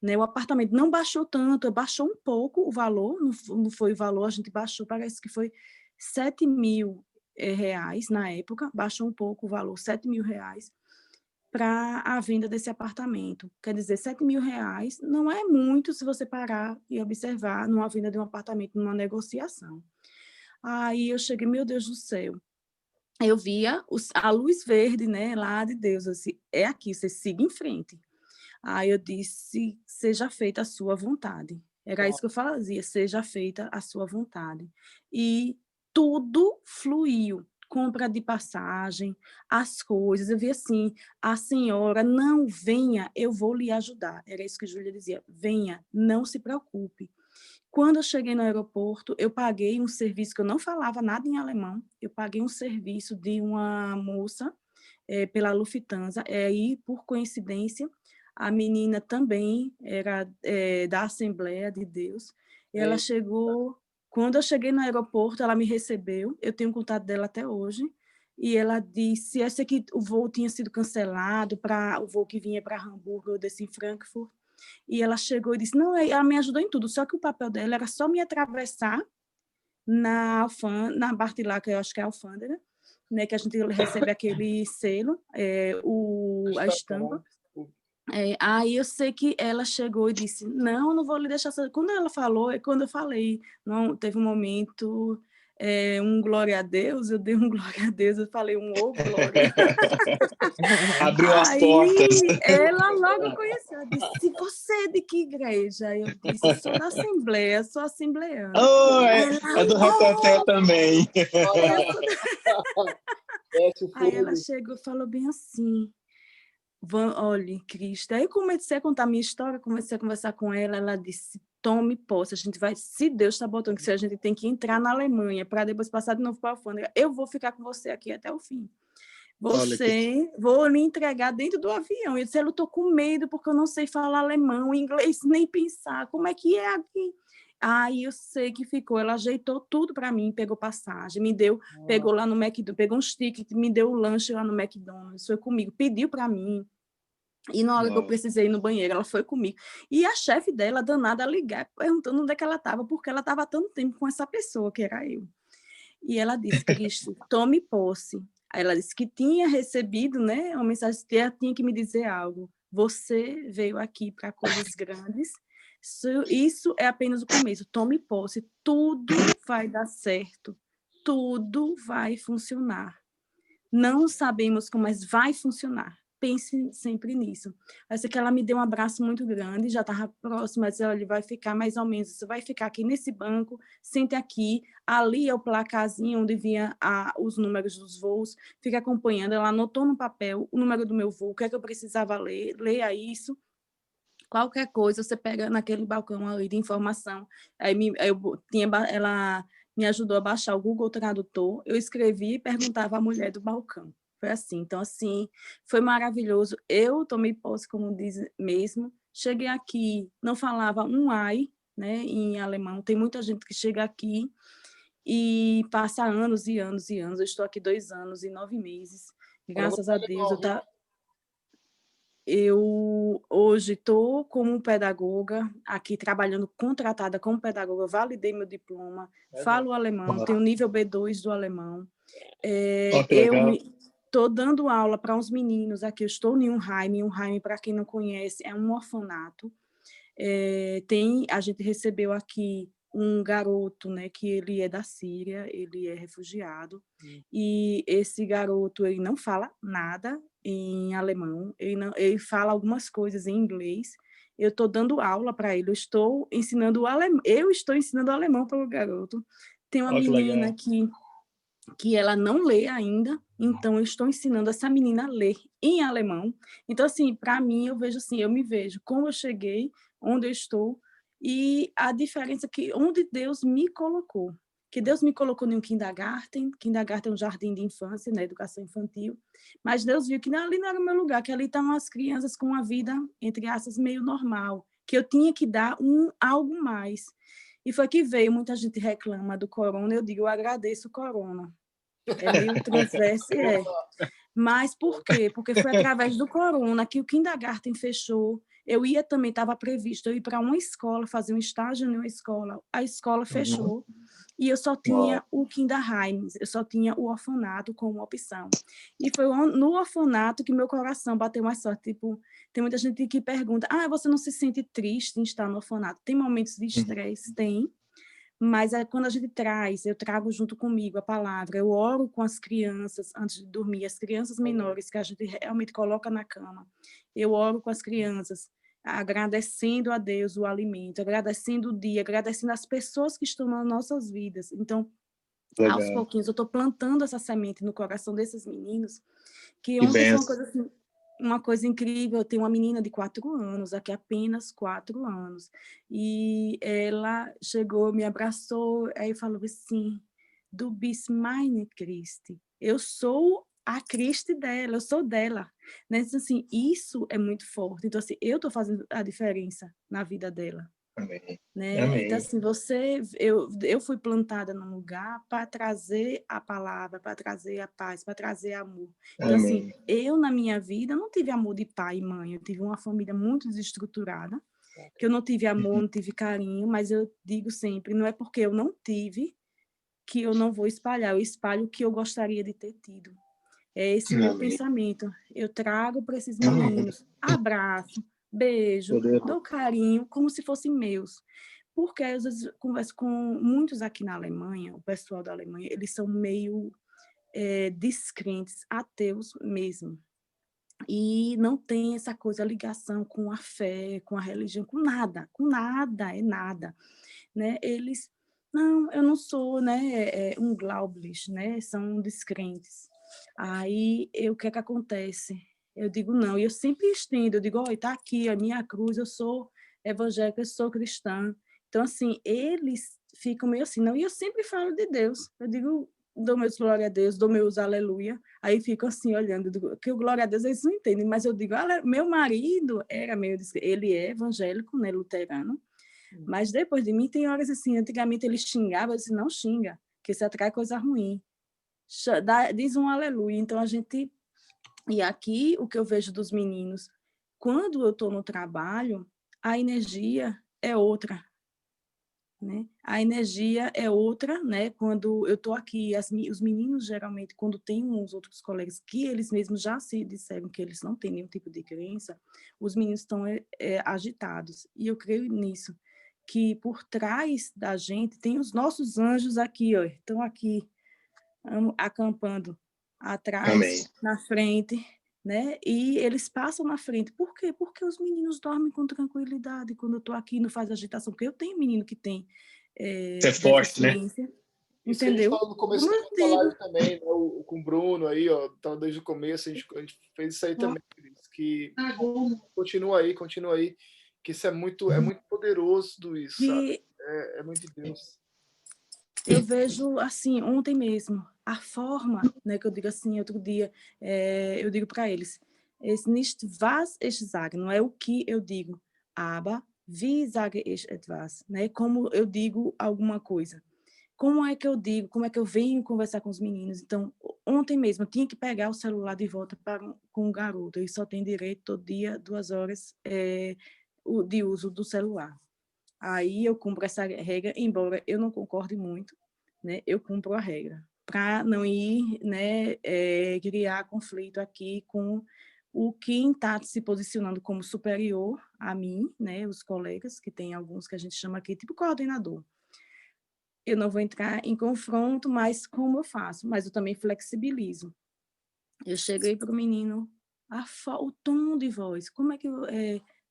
né? O apartamento não baixou tanto, baixou um pouco o valor, não foi o valor, a gente baixou, parece que foi 7.000 reais na época, baixou um pouco o valor, 7.000 reais, para a venda desse apartamento. Quer dizer, 7.000 reais não é muito se você parar e observar numa venda de um apartamento, numa negociação. Aí eu cheguei, meu Deus do céu, eu via a luz verde, né, lá de Deus, assim, é aqui, você siga em frente. Aí eu disse, seja feita a sua vontade. Era isso que eu fazia, seja feita a sua vontade. E tudo fluiu. Compra de passagem, as coisas. Eu vi assim, a senhora, não venha, eu vou lhe ajudar. Era isso que Júlia dizia, venha, não se preocupe. Quando eu cheguei no aeroporto, eu paguei um serviço, que eu não falava nada em alemão, eu paguei um serviço de uma moça pela Lufthansa, e por coincidência, a menina também era da Assembleia de Deus. Ela chegou, quando eu cheguei no aeroporto, ela me recebeu, eu tenho contato dela até hoje, e ela disse, esse aqui, o voo tinha sido cancelado, o voo que vinha para Hamburgo, eu desci em Frankfurt, e ela chegou e disse, não, ela me ajudou em tudo, só que o papel dela era só me atravessar na parte lá, que eu acho que é a alfândega, né, que a gente recebe aquele selo, a estampa. Aí eu sei que ela chegou e disse, não, não vou lhe deixar... Quando ela falou, quando eu falei, não, teve um momento, um glória a Deus, eu dei um glória a Deus, eu falei um glória. Abriu as portas. Ela logo conheceu, ela disse, você é de que igreja? Eu disse, sou da Assembleia, sou assembleana. Oh, é do Reteté também. Aí ela chegou e falou bem assim, olha, Cristo. Aí eu comecei a contar a minha história, comecei a conversar com ela, ela disse, tome posse, a gente vai, se Deus está botando que a gente tem que entrar na Alemanha para depois passar de novo para a alfândega, eu vou ficar com você aqui até o fim. Vou lhe entregar dentro do avião. Eu disse, eu estou com medo porque eu não sei falar alemão, inglês, nem pensar. Como é que é aqui? Aí eu sei que ficou, ela ajeitou tudo para mim, pegou passagem, me deu, pegou lá no McDonald's, pegou uns tickets, me deu o lanche lá no McDonald's, foi comigo, pediu para mim. E na hora que eu precisei ir no banheiro, ela foi comigo. E a chefe dela, danada, a ligar, perguntando onde é que ela estava, porque ela estava há tanto tempo com essa pessoa, que era eu. E ela disse, Cristo, tome posse. Aí ela disse que tinha recebido, né, uma mensagem, tinha que me dizer algo. Você veio aqui para coisas grandes. Isso é apenas o começo. Tome posse. Tudo vai dar certo. Tudo vai funcionar. Não sabemos como, mas vai funcionar. Pense sempre nisso. Essa que ela me deu um abraço muito grande, já estava próxima, mas ele vai ficar mais ou menos, você vai ficar aqui nesse banco, sente aqui, ali é o placazinho onde vinha os números dos voos, fica acompanhando, ela anotou no papel o número do meu voo, o que é que eu precisava ler, leia isso, qualquer coisa, você pega naquele balcão ali de informação, aí ela me ajudou a baixar o Google Tradutor, eu escrevi e perguntava à mulher do balcão. Foi assim. Então, assim, foi maravilhoso. Eu tomei posse, como diz mesmo. Cheguei aqui, não falava um ai, né, em alemão. Tem muita gente que chega aqui e passa anos e anos e anos. Eu estou aqui 2 anos e 9 meses. Graças a Deus, eu hoje estou como pedagoga, aqui trabalhando contratada como pedagoga, validei meu diploma, falo alemão, tenho nível B2 do alemão. Eu estou dando aula para uns meninos aqui, eu estou em Unheim. Unheim, para quem não conhece, é um orfanato. A gente recebeu aqui um garoto, né, que ele é da Síria, ele é refugiado, e esse garoto, ele não fala nada em alemão, ele fala algumas coisas em inglês. Eu estou dando aula para ele, eu estou ensinando alemão para o garoto. Tem uma menina que ela não lê ainda, então eu estou ensinando essa menina a ler em alemão. Então, assim, para mim, eu vejo assim, eu me vejo como eu cheguei, onde eu estou, e a diferença que onde Deus me colocou. Que Deus me colocou em um kindergarten é um jardim de infância, né, educação infantil, mas Deus viu que ali não era o meu lugar, que ali estavam as crianças com uma vida, entre aspas, meio normal, que eu tinha que dar algo mais. E foi que veio, muita gente reclama do corona, eu digo, eu agradeço o corona. É meio transverso, Mas por quê? Porque foi através do corona que o kindergarten fechou. Eu estava previsto eu ir para uma escola, fazer um estágio em uma escola. A escola fechou e eu só tinha o Kinderheim, eu só tinha o orfanato como opção. E foi no orfanato que meu coração bateu mais forte. Tipo, tem muita gente que pergunta, você não se sente triste em estar no orfanato? Tem momentos de estresse? Tem. Mas quando a gente eu trago junto comigo a palavra, eu oro com as crianças antes de dormir, as crianças menores que a gente realmente coloca na cama. Eu oro com as crianças, agradecendo a Deus o alimento, agradecendo o dia, agradecendo as pessoas que estão nas nossas vidas. Então, aos pouquinhos, eu estou plantando essa semente no coração desses meninos, que ontem foi uma coisa assim, uma coisa incrível. Eu tenho uma menina de 4 anos, aqui apenas 4 anos, e ela chegou, me abraçou, aí falou assim, du bist meine Christ, eu sou a Cristo dela, eu sou dela, né? Então, assim, isso é muito forte. Então, assim, eu estou fazendo a diferença na vida dela. Amém. Né? Amém. Então, assim, eu fui plantada num lugar para trazer a palavra, para trazer a paz, para trazer amor. Então, assim, eu na minha vida não tive amor de pai e mãe, eu tive uma família muito desestruturada, que eu não tive amor, não tive carinho, mas eu digo sempre, não é porque eu não tive que eu não vou espalhar, eu espalho o que eu gostaria de ter tido. É esse meu pensamento. Eu trago para esses meninos, abraço, beijo, dou carinho, como se fossem meus. Porque às vezes eu converso com muitos aqui na Alemanha, o pessoal da Alemanha, eles são meio descrentes, ateus mesmo. E não tem essa coisa, ligação com a fé, com a religião, com nada, é nada. Né? Eles, não, eu não sou, né, unglaublich, né? São descrentes. Aí, o que é que acontece? Eu digo não, e eu sempre estendo, eu digo, olha, está aqui a minha cruz, eu sou evangélica, eu sou cristã. Então, assim, eles ficam meio assim, não, e eu sempre falo de Deus. Eu digo, dou meus glória a Deus, dou meus aleluia, aí ficam assim, olhando, digo, que o glória a Deus eles não entendem, mas eu digo, meu marido era meio, ele é evangélico, né, luterano, mas depois de mim tem horas assim, antigamente ele xingava, eu disse, não xinga, que isso atrai coisa ruim. Diz um aleluia. Então, a gente... E aqui, o que eu vejo dos meninos, quando eu estou no trabalho, a energia é outra. Né? A energia é outra, né? Quando eu estou aqui, os meninos, geralmente, quando tem uns outros colegas que eles mesmos já se disseram que eles não têm nenhum tipo de crença, os meninos estão agitados. E eu creio nisso, que por trás da gente tem os nossos anjos aqui, ó, estão aqui, acampando atrás, Amém. na frente, né? E eles passam na frente. Por quê? Porque os meninos dormem com tranquilidade quando eu estou aqui, não faz agitação. Porque eu tenho menino que tem é forte, né? Isso que a gente falou no começo da live também, né? Com o Bruno aí, ó, tava desde o começo, a gente fez isso aí também, que continua aí, que isso é muito poderoso isso, sabe? É muito de Deus. Eu vejo, assim, ontem mesmo, a forma, né, que eu digo assim, outro dia, eu digo para eles, nicht was ich sage, não é o que eu digo, aber wie sage ich etwas, né, como eu digo alguma coisa. Como é que eu digo, como é que eu venho conversar com os meninos? Então, ontem mesmo, eu tinha que pegar o celular de volta com o garoto. Ele só tem direito todo dia 2 horas de uso do celular. Aí eu cumpro essa regra, embora eu não concorde muito, né? Eu cumpro a regra, para não ir, né, criar conflito aqui com quem está se posicionando como superior a mim, né, os colegas, que tem alguns que a gente chama aqui, tipo coordenador. Eu não vou entrar em confronto, mas como eu faço? Mas eu também flexibilizo. Eu cheguei para o menino, o tom de voz, como é que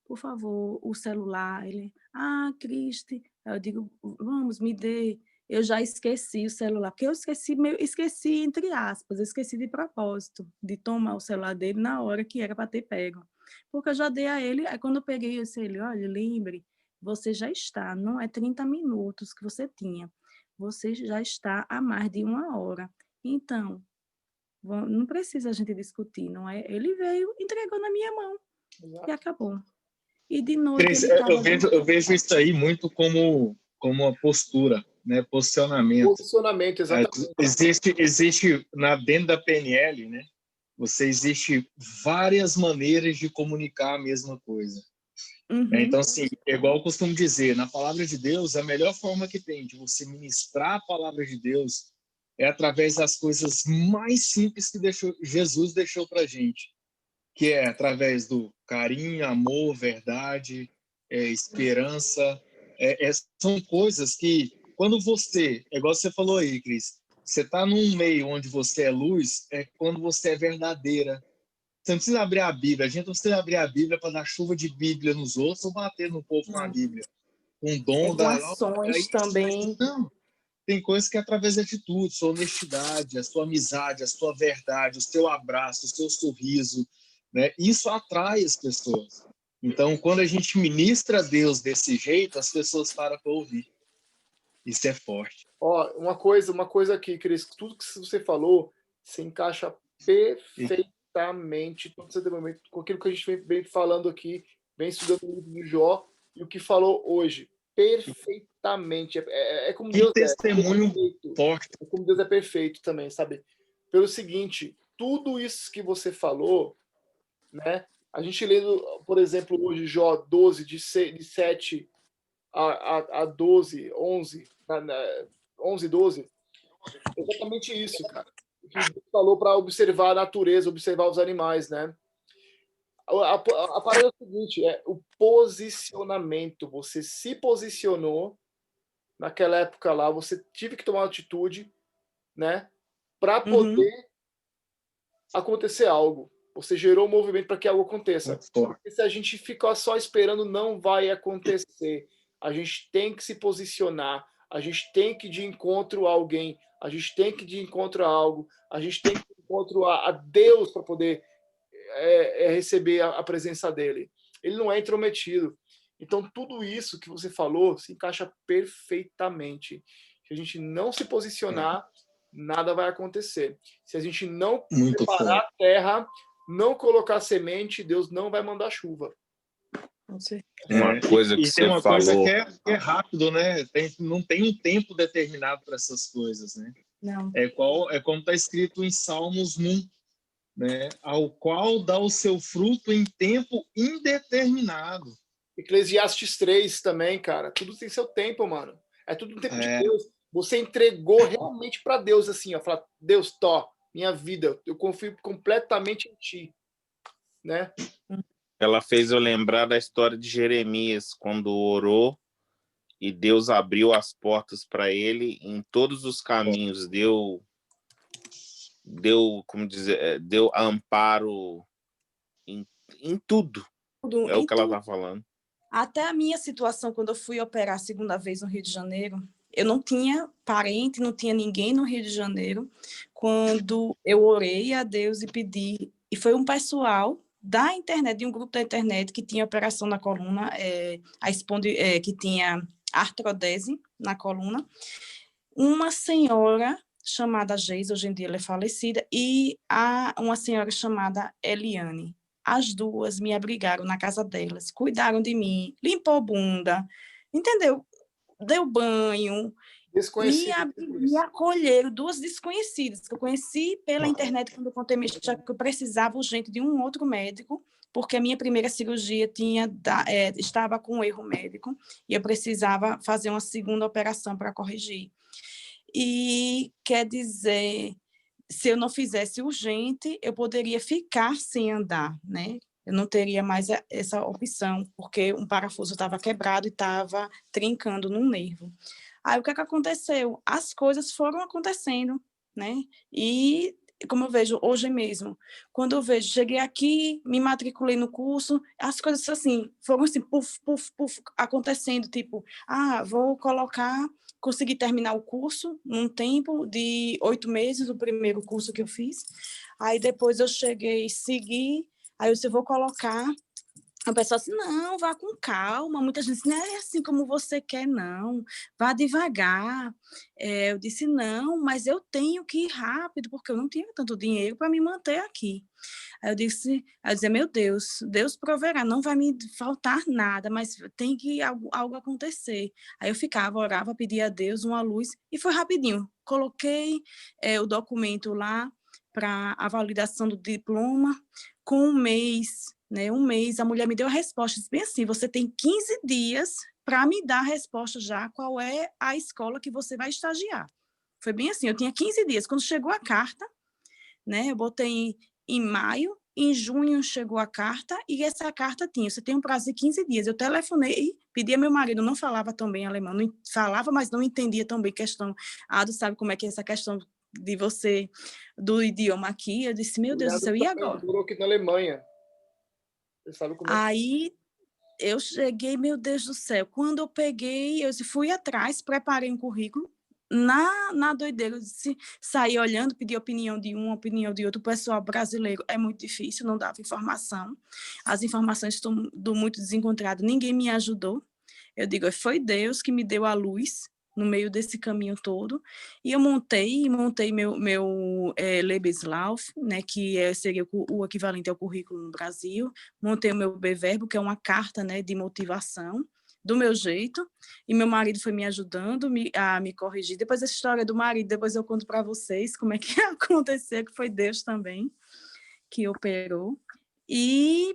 por favor, o celular? Ele, Cristi, eu digo, vamos, me dê. Eu já esqueci o celular, porque eu esqueci entre aspas, eu esqueci de propósito, de tomar o celular dele na hora que era para ter pego. Porque eu já dei a ele, aí quando eu peguei, eu disse a ele, olha, lembre, você já está, não é 30 minutos que você tinha, você já está há mais de 1 hora. Então, não precisa a gente discutir, não é? Ele veio, entregou na minha mão. Exato. E acabou. E de noite Cris, ele tava... eu vejo isso aí muito como uma postura, né? Posicionamento. Posicionamento, exatamente. Existe dentro da PNL, né? Existe várias maneiras de comunicar a mesma coisa. Uhum. Então, assim, é igual eu costumo dizer, na palavra de Deus, a melhor forma que tem de você ministrar a palavra de Deus é através das coisas mais simples que Jesus deixou para a gente, que é através do carinho, amor, verdade, esperança. São coisas que, quando você, é igual você falou aí, Cris, você está num meio onde você é luz, é quando você é verdadeira. Você não precisa abrir a Bíblia. A gente não precisa abrir a Bíblia para dar chuva de Bíblia nos outros ou bater no povo com a Bíblia. Um dom com ações também. Não. Tem coisas que é através da atitude, sua honestidade, a sua amizade, a sua verdade, o seu abraço, o seu sorriso, né? Isso atrai as pessoas. Então, quando a gente ministra a Deus desse jeito, as pessoas param para ouvir. Isso é forte. Ó, uma coisa aqui, Cris, tudo que você falou se encaixa perfeitamente com aquilo que a gente vem falando aqui, vem estudando o livro de Jó e o que falou hoje. Perfeitamente. É como Deus testemunho forte. É como Deus é perfeito também, sabe? Pelo seguinte, tudo isso que você falou, né? A gente lendo, por exemplo, hoje Jó 12, de 7 a 12, 11, 11, 12, exatamente isso, cara. Que Deus falou para observar a natureza, observar os animais, né? A parada é o seguinte, o posicionamento. Você se posicionou naquela época lá, você tive que tomar uma atitude, né? Para poder acontecer algo. Você gerou um movimento para que algo aconteça. Porque se a gente ficar só esperando, não vai acontecer. A gente tem que se posicionar. A gente tem que ir de encontro a alguém. A gente tem que ir de encontro a algo. A gente tem que ir de encontro a Deus para poder receber a presença dele. Ele não é intrometido. Então, tudo isso que você falou se encaixa perfeitamente. Se a gente não se posicionar, nada vai acontecer. Se a gente não preparar a terra, não colocar semente, Deus não vai mandar chuva. Uma coisa que você falou... coisa que é rápido, né? Não tem um tempo determinado para essas coisas, né? Não. É como está escrito em Salmos 1, né? Ao qual dá o seu fruto em tempo indeterminado. Eclesiastes 3 também, cara. Tudo tem seu tempo, mano. É tudo no tempo de Deus. Você entregou realmente para Deus, assim, ó. Falar, Deus, minha vida, eu confio completamente em ti, né? Ela fez eu lembrar da história de Jeremias, quando orou e Deus abriu as portas para ele em todos os caminhos, deu como dizer, deu amparo em tudo. É o que ela está falando. Até a minha situação, quando eu fui operar a segunda vez no Rio de Janeiro, eu não tinha parente, não tinha ninguém no Rio de Janeiro, quando eu orei a Deus e pedi, e foi um pessoal da internet, de um grupo da internet que tinha operação na coluna, que tinha artrodese na coluna, uma senhora chamada Geis, hoje em dia ela é falecida, e uma senhora chamada Eliane. As duas me abrigaram na casa delas, cuidaram de mim, limpou bunda, entendeu? Deu banho, me acolheram, duas desconhecidas, que eu conheci pela internet quando eu contei minha história, que eu precisava urgente de um outro médico, porque a minha primeira cirurgia estava com um erro médico, e eu precisava fazer uma segunda operação para corrigir. E, quer dizer, se eu não fizesse urgente, eu poderia ficar sem andar, né? Eu não teria mais essa opção, porque um parafuso estava quebrado e estava trincando num nervo. Aí, o que aconteceu? As coisas foram acontecendo, né? E, como eu vejo hoje mesmo, quando eu vejo, cheguei aqui, me matriculei no curso, as coisas assim, foram assim, puf, puf, puf, acontecendo, tipo, vou consegui terminar o curso num tempo de 8 meses, o primeiro curso que eu fiz. Aí, depois eu cheguei, segui, aí eu disse, vou colocar. A pessoa assim, não, vá com calma. Muita gente disse, não é assim como você quer, não. Vá devagar. Eu disse, não, mas eu tenho que ir rápido, porque eu não tinha tanto dinheiro para me manter aqui. Aí eu disse, meu Deus, Deus proverá, não vai me faltar nada, mas tem que algo acontecer. Aí eu ficava, orava, pedia a Deus uma luz, e foi rapidinho. Coloquei o documento lá para a validação do diploma, com um mês, a mulher me deu a resposta, disse bem assim, você tem 15 dias para me dar a resposta já, qual é a escola que você vai estagiar. Foi bem assim, eu tinha 15 dias. Quando chegou a carta, eu botei em maio, em junho chegou a carta, e essa carta você tem um prazo de 15 dias. Eu telefonei, pedi a meu marido, não falava tão bem alemão, não falava, mas não entendia tão bem questão. Tu sabe como é que é essa questão de você, do idioma aqui? Eu disse, meu Deus do céu, e agora? Morou aqui na Alemanha. Você sabe como é? Aí eu cheguei, meu Deus do céu, quando eu peguei, eu fui atrás, preparei um currículo, na doideira, eu disse, saí olhando, pedi opinião de um, opinião de outro. O pessoal brasileiro é muito difícil, não dava informação, as informações estão muito desencontradas, ninguém me ajudou. Eu digo, foi Deus que me deu a luz no meio desse caminho todo, e eu montei meu Lebenslauf, que seria o equivalente ao currículo no Brasil, montei o meu Beverbo, que é uma carta, de motivação, do meu jeito, e meu marido foi me ajudando a me corrigir. Depois essa história do marido, depois eu conto para vocês como é que aconteceu, que foi Deus também que operou. E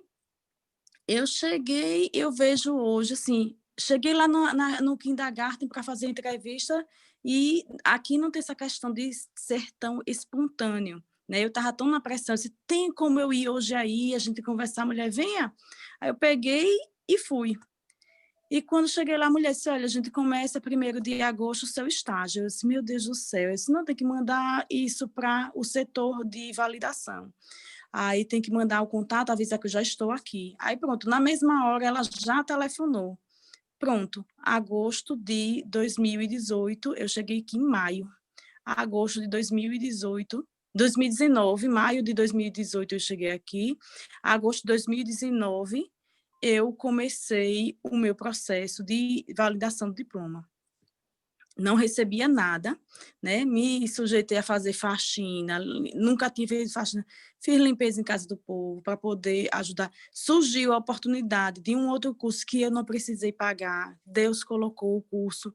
eu cheguei, eu vejo hoje, assim, cheguei lá no kindergarten para fazer a entrevista, e aqui não tem essa questão de ser tão espontâneo, Eu estava tão na pressão, disse, tem como eu ir hoje aí, a gente conversar, a mulher, venha. Aí eu peguei e fui. E quando cheguei lá, a mulher disse, olha, a gente começa 1º de agosto o seu estágio. Eu disse, meu Deus do céu, eu disse, não, tem que mandar isso para o setor de validação. Aí tem que mandar o contato, avisar que eu já estou aqui. Aí pronto, na mesma hora ela já telefonou. Pronto, agosto de 2018, eu cheguei aqui em maio. Agosto de 2019, maio de 2018 eu cheguei aqui. Agosto de 2019, eu comecei o meu processo de validação do diploma. Não recebia nada, Me sujeitei a fazer faxina, nunca tinha feito faxina, fiz limpeza em casa do povo para poder ajudar. Surgiu a oportunidade de um outro curso que eu não precisei pagar. Deus colocou o curso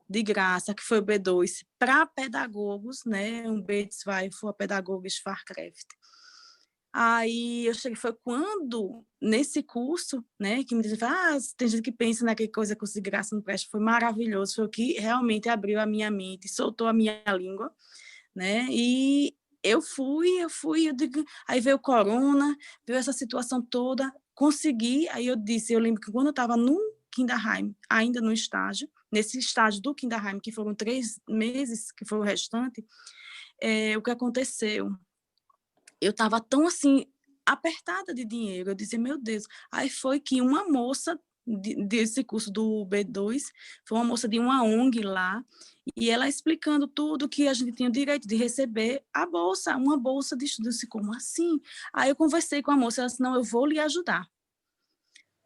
de graça, que foi o B2, para pedagogos, um B2 für Pädagogische Fachkräfte. Aí eu cheguei, foi quando, nesse curso, que me disseram, tem gente que pensa naquela coisa que de graça não presta, foi maravilhoso, foi o que realmente abriu a minha mente, soltou a minha língua, E eu fui, eu digo, aí veio o corona, veio essa situação toda, consegui, aí eu lembro que quando eu estava no Kinderheim, ainda no estágio, nesse estágio do Kinderheim, que foram 3 meses, que foi o restante, o que aconteceu? Eu estava tão, assim, apertada de dinheiro, eu dizia, meu Deus. Aí foi que uma moça desse curso do B2, foi uma moça de uma ONG lá, e ela explicando tudo que a gente tinha o direito de receber a bolsa, uma bolsa de estudo. Eu disse, como assim? Aí eu conversei com a moça, ela disse, não, eu vou lhe ajudar.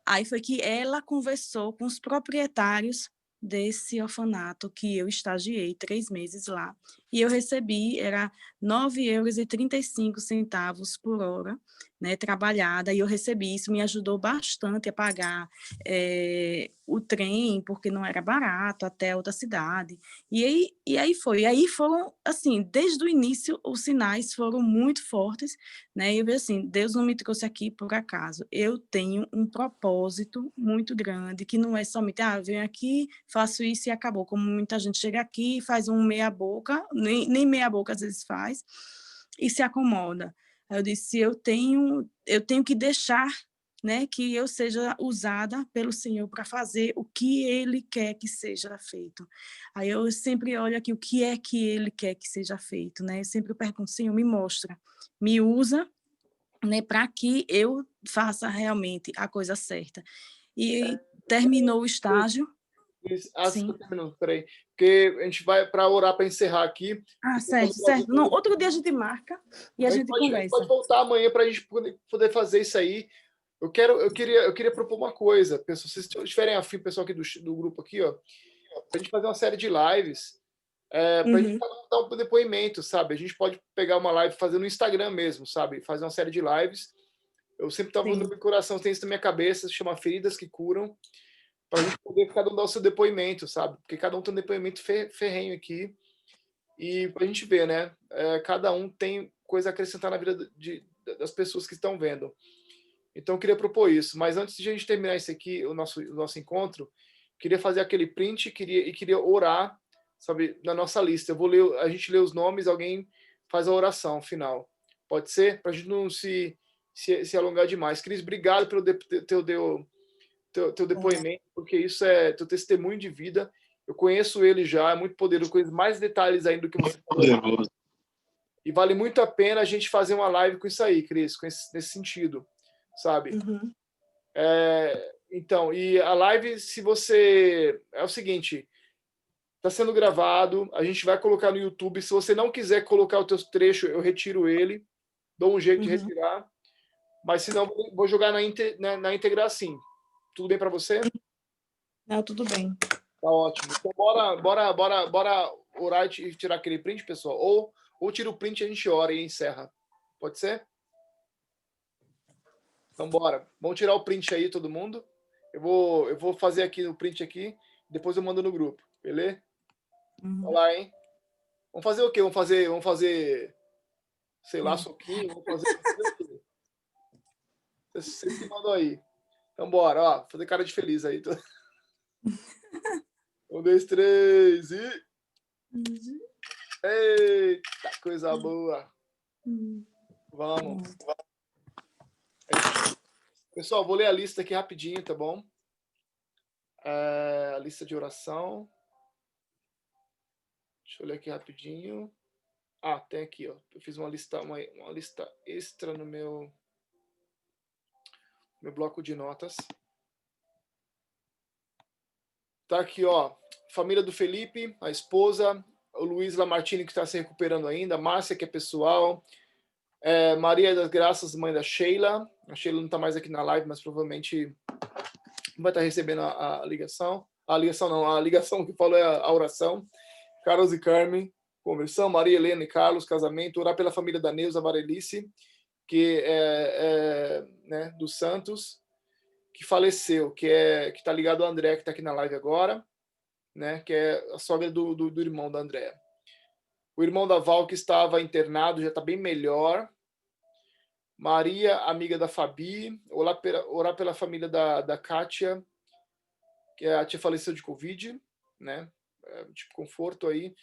Aí foi que ela conversou com os proprietários desse orfanato que eu estagiei 3 meses lá, e eu recebi, era 9,35 € por hora, né, trabalhada, e eu recebi isso, me ajudou bastante a pagar o trem, porque não era barato, até outra cidade. E aí foram, assim, desde o início, os sinais foram muito fortes, né? E eu vejo assim, Deus não me trouxe aqui por acaso. Eu tenho um propósito muito grande, que não é somente, eu venho aqui, faço isso e acabou. Como muita gente chega aqui, faz um meia-boca, nem meia-boca às vezes faz, e se acomoda. Aí eu disse, eu tenho que deixar, né, que eu seja usada pelo Senhor para fazer o que Ele quer que seja feito. Aí eu sempre olho aqui o que é que Ele quer que seja feito, né? Eu sempre pergunto, Senhor, me mostra, me usa, né, para que eu faça realmente a coisa certa. E terminou o estágio. Sim. Peraí, porque a gente vai para orar para encerrar aqui. Certo. Não, outro dia a gente marca e a gente conversa. A gente pode voltar amanhã para a gente poder fazer isso aí. Eu queria propor uma coisa, pessoal, se vocês estiverem afim, pessoal aqui do grupo aqui, ó, para a gente fazer uma série de lives, para a gente dar um depoimento, sabe? A gente pode pegar uma live e fazer no Instagram mesmo, sabe? Fazer uma série de lives. Eu sempre estava no meu coração, tem isso na minha cabeça, se chama Feridas que Curam, para a gente poder cada um dar o seu depoimento, sabe? Porque cada um tem um depoimento ferrenho aqui. E para a gente ver, né? Cada um tem coisa a acrescentar na vida das pessoas que estão vendo. Então, eu queria propor isso. Mas antes de a gente terminar isso aqui, o nosso encontro, queria fazer aquele print e queria orar, sabe, na nossa lista. A gente lê os nomes, alguém faz a oração final. Pode ser? Para a gente não se alongar demais. Cris, obrigado pelo teu depoimento, porque isso é teu testemunho de vida. Eu conheço ele já, é muito poderoso, conheço mais detalhes ainda do que você falou. E vale muito a pena a gente fazer uma live com isso aí, Cris, nesse sentido, sabe? Então, e a live, se você... É o seguinte, está sendo gravado, a gente vai colocar no YouTube. Se você não quiser colocar o teu trecho, eu retiro ele, dou um jeito de retirar. Mas se não, vou jogar na íntegra assim. Tudo bem para você? Não, tudo bem. Tá ótimo. Então, bora orar e tirar aquele print, pessoal? Ou tira o print e a gente ora e encerra. Pode ser? Então, bora. Vamos tirar o print aí, todo mundo. Eu vou fazer aqui o print aqui, depois eu mando no grupo, beleza? Vamos lá, hein? Vamos fazer o quê? Vamos fazer sei lá, soquinho? Vamos fazer o quê? Você se mandou aí. Então, bora. Ó, fazer cara de feliz aí. 1, 2, 3 e... Eita, coisa boa. Vamos. Pessoal, vou ler a lista aqui rapidinho, tá bom? A lista de oração. Deixa eu ler aqui rapidinho. Tem aqui, ó. Eu fiz uma lista extra no meu bloco de notas. Tá aqui, ó. Família do Felipe, a esposa, o Luiz Lamartine, que está se recuperando ainda, a Márcia, que é pessoal, Maria das Graças, mãe da Sheila. A Sheila não está mais aqui na live, mas provavelmente vai estar recebendo a ligação. A ligação que falou é a oração. Carlos e Carmen, conversão. Maria Helena e Carlos, casamento. Orar pela família da Neuza Varelice, que né, dos Santos, que faleceu, que está ligado ao André, que está aqui na live agora, né, que é a sogra do irmão da Andréa. O irmão da Val, que estava internado, já está bem melhor. Maria, amiga da Fabi. Orar pela família da Kátia, que a tia faleceu de Covid, né? Tipo, conforto aí.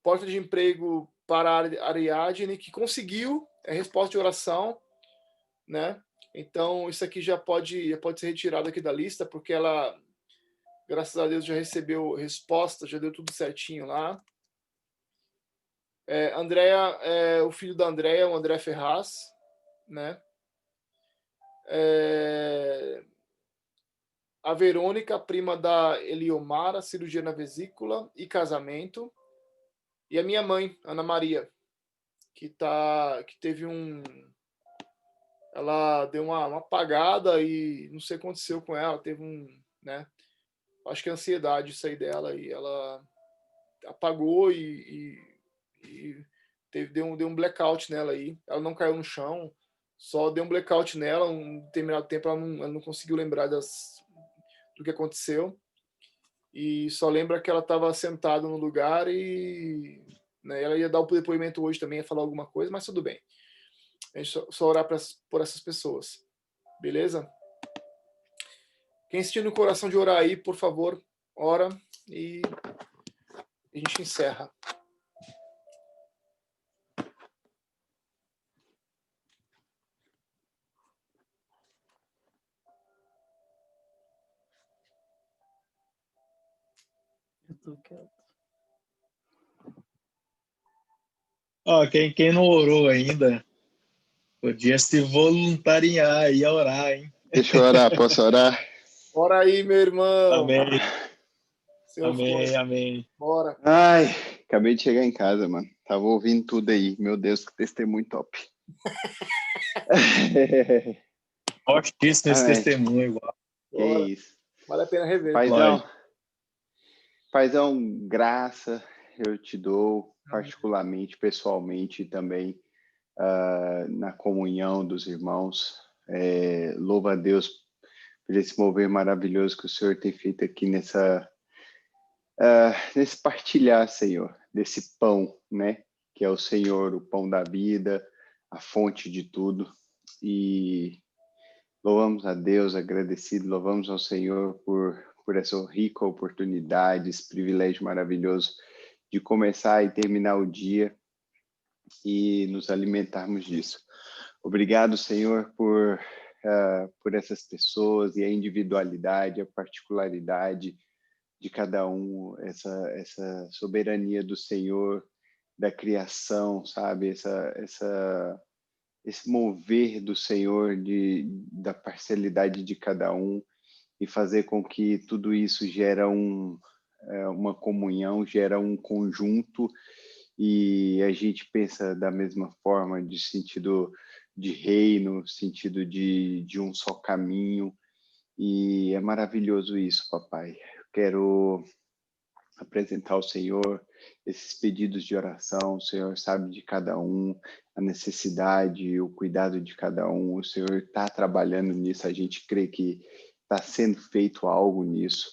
Porta de emprego para a Ariadne, que conseguiu a resposta de oração, né? Então, isso aqui já pode ser retirado aqui da lista, porque ela, graças a Deus, já recebeu resposta, já deu tudo certinho lá. Andréa, o filho da Andréa, o André Ferraz, né? A Verônica, prima da Eliomara, cirurgia na vesícula e casamento. E a minha mãe, Ana Maria, que teve ela deu uma apagada e não sei o que aconteceu com ela, teve né? Acho que a ansiedade isso aí dela, e ela apagou e deu um blackout nela aí. Ela não caiu no chão, Só deu um blackout nela, um determinado tempo ela não conseguiu lembrar do que aconteceu. E só lembra que ela estava sentada no lugar e, né, ela ia dar o depoimento hoje também, ia falar alguma coisa, mas tudo bem. A gente só orar por essas pessoas. Beleza? Quem sentir no coração de orar aí, por favor, ora e a gente encerra. Eu tô quieto. Quem não orou ainda, podia se voluntariar e orar, hein? Deixa eu orar, posso orar? Ora aí, meu irmão. Amém. Amém, amém. Bora. Ai, acabei de chegar em casa, mano. Tava ouvindo tudo aí. Meu Deus, que testemunho top. Fortíssimo esse testemunho, igual. Que isso. Vale a pena rever. Paizão, graça eu te dou, particularmente, pessoalmente, também na comunhão dos irmãos. Louva a Deus por esse mover maravilhoso que o Senhor tem feito aqui nesse partilhar, Senhor, desse pão, né? Que é o Senhor, o pão da vida, a fonte de tudo. E louvamos a Deus, agradecido, louvamos ao Senhor por essa rica oportunidade, esse privilégio maravilhoso de começar e terminar o dia e nos alimentarmos disso. Obrigado, Senhor, por essas pessoas e a individualidade, a particularidade de cada um, essa soberania do Senhor, da criação, sabe? Esse mover do Senhor, da parcialidade de cada um, e fazer com que tudo isso gera uma comunhão, gera um conjunto, e a gente pensa da mesma forma, de sentido de reino, sentido de um só caminho, e é maravilhoso isso, papai. Eu quero apresentar ao Senhor esses pedidos de oração. O Senhor sabe de cada um, a necessidade, o cuidado de cada um. O Senhor está trabalhando nisso, a gente crê que está sendo feito algo nisso.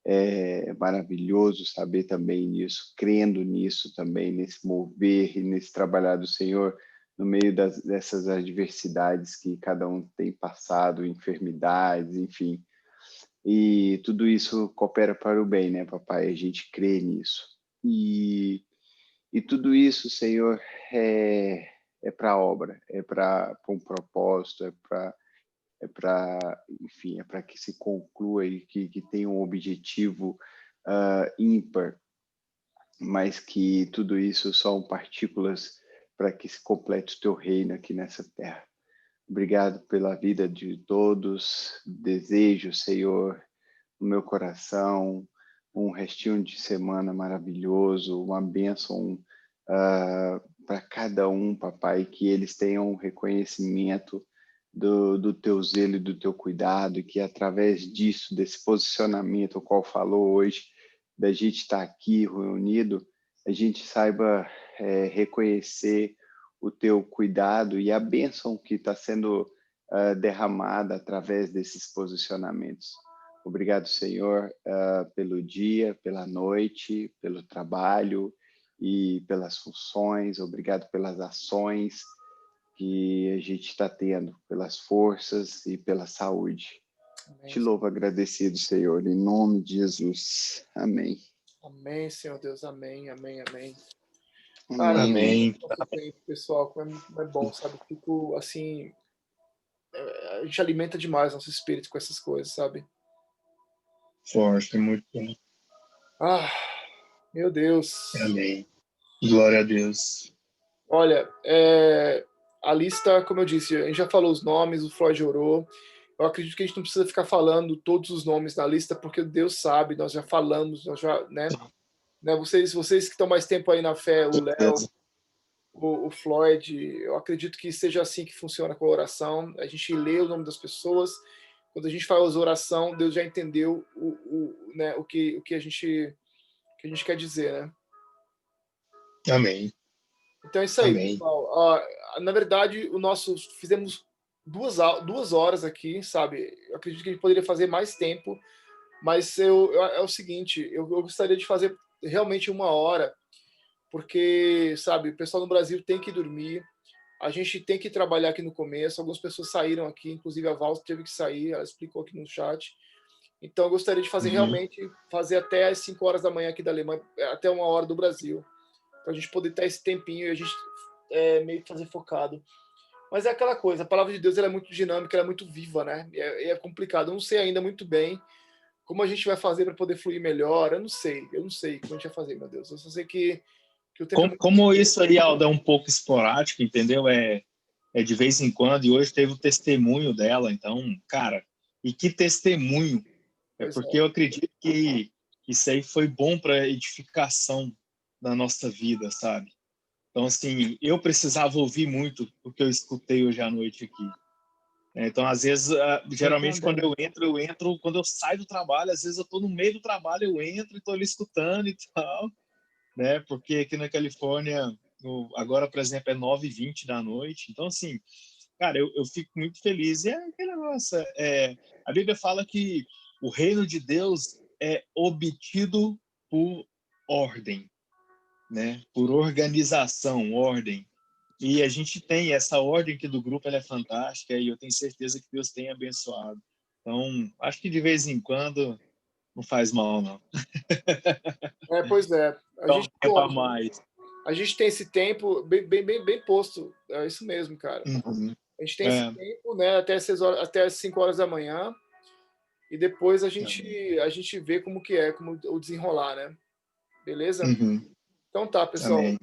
É maravilhoso saber também nisso, crendo nisso também, nesse mover e nesse trabalhar do Senhor no meio dessas adversidades que cada um tem passado, enfermidades, enfim. E tudo isso coopera para o bem, né, papai? A gente crê nisso. E tudo isso, Senhor, é para a obra, é para um propósito, enfim, é para que se conclua e que tenha um objetivo ímpar, mas que tudo isso são partículas para que se complete o teu reino aqui nessa terra. Obrigado pela vida de todos. Desejo, Senhor, no meu coração, um restinho de semana maravilhoso, uma bênção para cada um, papai, que eles tenham um reconhecimento do teu zelo e do teu cuidado, e que através disso, desse posicionamento, o qual falou hoje, da gente estar aqui reunido, a gente saiba reconhecer o teu cuidado e a bênção que está sendo derramada através desses posicionamentos. Obrigado, Senhor, pelo dia, pela noite, pelo trabalho e pelas funções. Obrigado pelas ações que a gente está tendo, pelas forças e pela saúde. Amém. Te louvo agradecido, Senhor, em nome de Jesus. Amém. Amém, Senhor Deus. Amém, amém, amém. Cara, amém. Pessoal, como é bom, sabe? Fico assim, a gente alimenta demais nosso espírito com essas coisas, sabe? Forte, muito bom. Meu Deus. Amém. Glória a Deus. Olha, a lista, como eu disse, a gente já falou os nomes, o Floyd orou. Eu acredito que a gente não precisa ficar falando todos os nomes na lista, porque Deus sabe, nós já falamos, nós já, né? Vocês que estão mais tempo aí na fé, o Léo, o Floyd, eu acredito que seja assim que funciona com a oração. A gente lê o nome das pessoas. Quando a gente faz oração, Deus já entendeu né, o que a gente quer dizer, né? Amém. Então é isso aí, pessoal. Na verdade, fizemos 2 horas aqui, sabe? Eu acredito que a gente poderia fazer mais tempo, mas é o seguinte, eu gostaria de fazer realmente 1 hora, porque, sabe, o pessoal no Brasil tem que dormir, a gente tem que trabalhar aqui no começo, algumas pessoas saíram aqui, inclusive a Val teve que sair, ela explicou aqui no chat. Então eu gostaria de fazer fazer até às 5 horas da manhã aqui da Alemanha, até 1 hora do Brasil, para a gente poder ter esse tempinho e a gente meio que fazer focado. Mas é aquela coisa, a palavra de Deus ela é muito dinâmica, ela é muito viva, né? É complicado. Eu não sei ainda muito bem como a gente vai fazer para poder fluir melhor. Eu não sei como a gente vai fazer, meu Deus. Eu só sei que o tempo como isso aí, Aldo, é um pouco esporádico, entendeu? É de vez em quando, e hoje teve o testemunho dela, então, cara, e que testemunho! Porque eu acredito que isso aí foi bom para edificação da nossa vida, sabe? Então, assim, eu precisava ouvir muito o que eu escutei hoje à noite aqui. Então, às vezes, geralmente, quando eu entro, quando eu saio do trabalho, às vezes eu estou no meio do trabalho, eu entro e estou ali escutando e tal, né? Porque aqui na Califórnia, agora, por exemplo, é 9h20 da noite. Então, assim, cara, eu fico muito feliz. E é aquele negócio, a Bíblia fala que o reino de Deus é obtido por ordem, né? Por organização, ordem. E a gente tem essa ordem aqui do grupo, ela é fantástica e eu tenho certeza que Deus tem abençoado. Então, acho que de vez em quando não faz mal, não. Pois é. A gente tem esse tempo bem posto. É isso mesmo, cara. A gente tem esse tempo, né? Até as 5 horas da manhã. E depois a gente vê como o desenrolar, né? Beleza? Então tá, pessoal. Amém.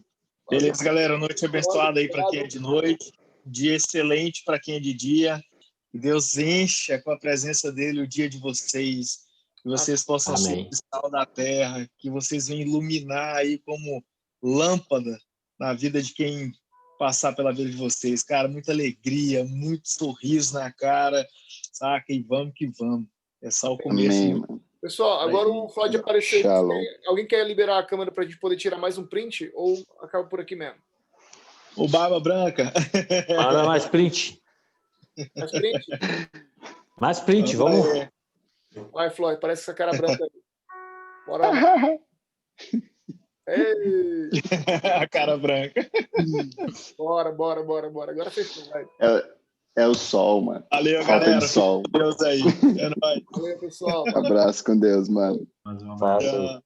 Beleza, galera. Noite abençoada aí para quem é de noite. Dia excelente para quem é de dia. Que Deus encha com a presença dele o dia de vocês. Que vocês possam ser o sal da terra. Que vocês venham iluminar aí como lâmpada na vida de quem passar pela vida de vocês. Cara, muita alegria, muito sorriso na cara. Saca? E vamos que vamos. É só o começo. Amém, pessoal, agora o Floyd apareceu. Alguém quer liberar a câmera para a gente poder tirar mais um print? Ou acaba por aqui mesmo? O Barba Branca. Manda mais print. Mais print? Mais print, vamos. Vai, Floyd, parece essa cara branca aí. Bora lá. Ei. A cara branca. Bora. Agora fechou, vai. É o sol, mano. Valeu, falta galera. de sol. Deus aí. É nóis. Valeu, pessoal. Abraço com Deus, mano. Mais um abraço.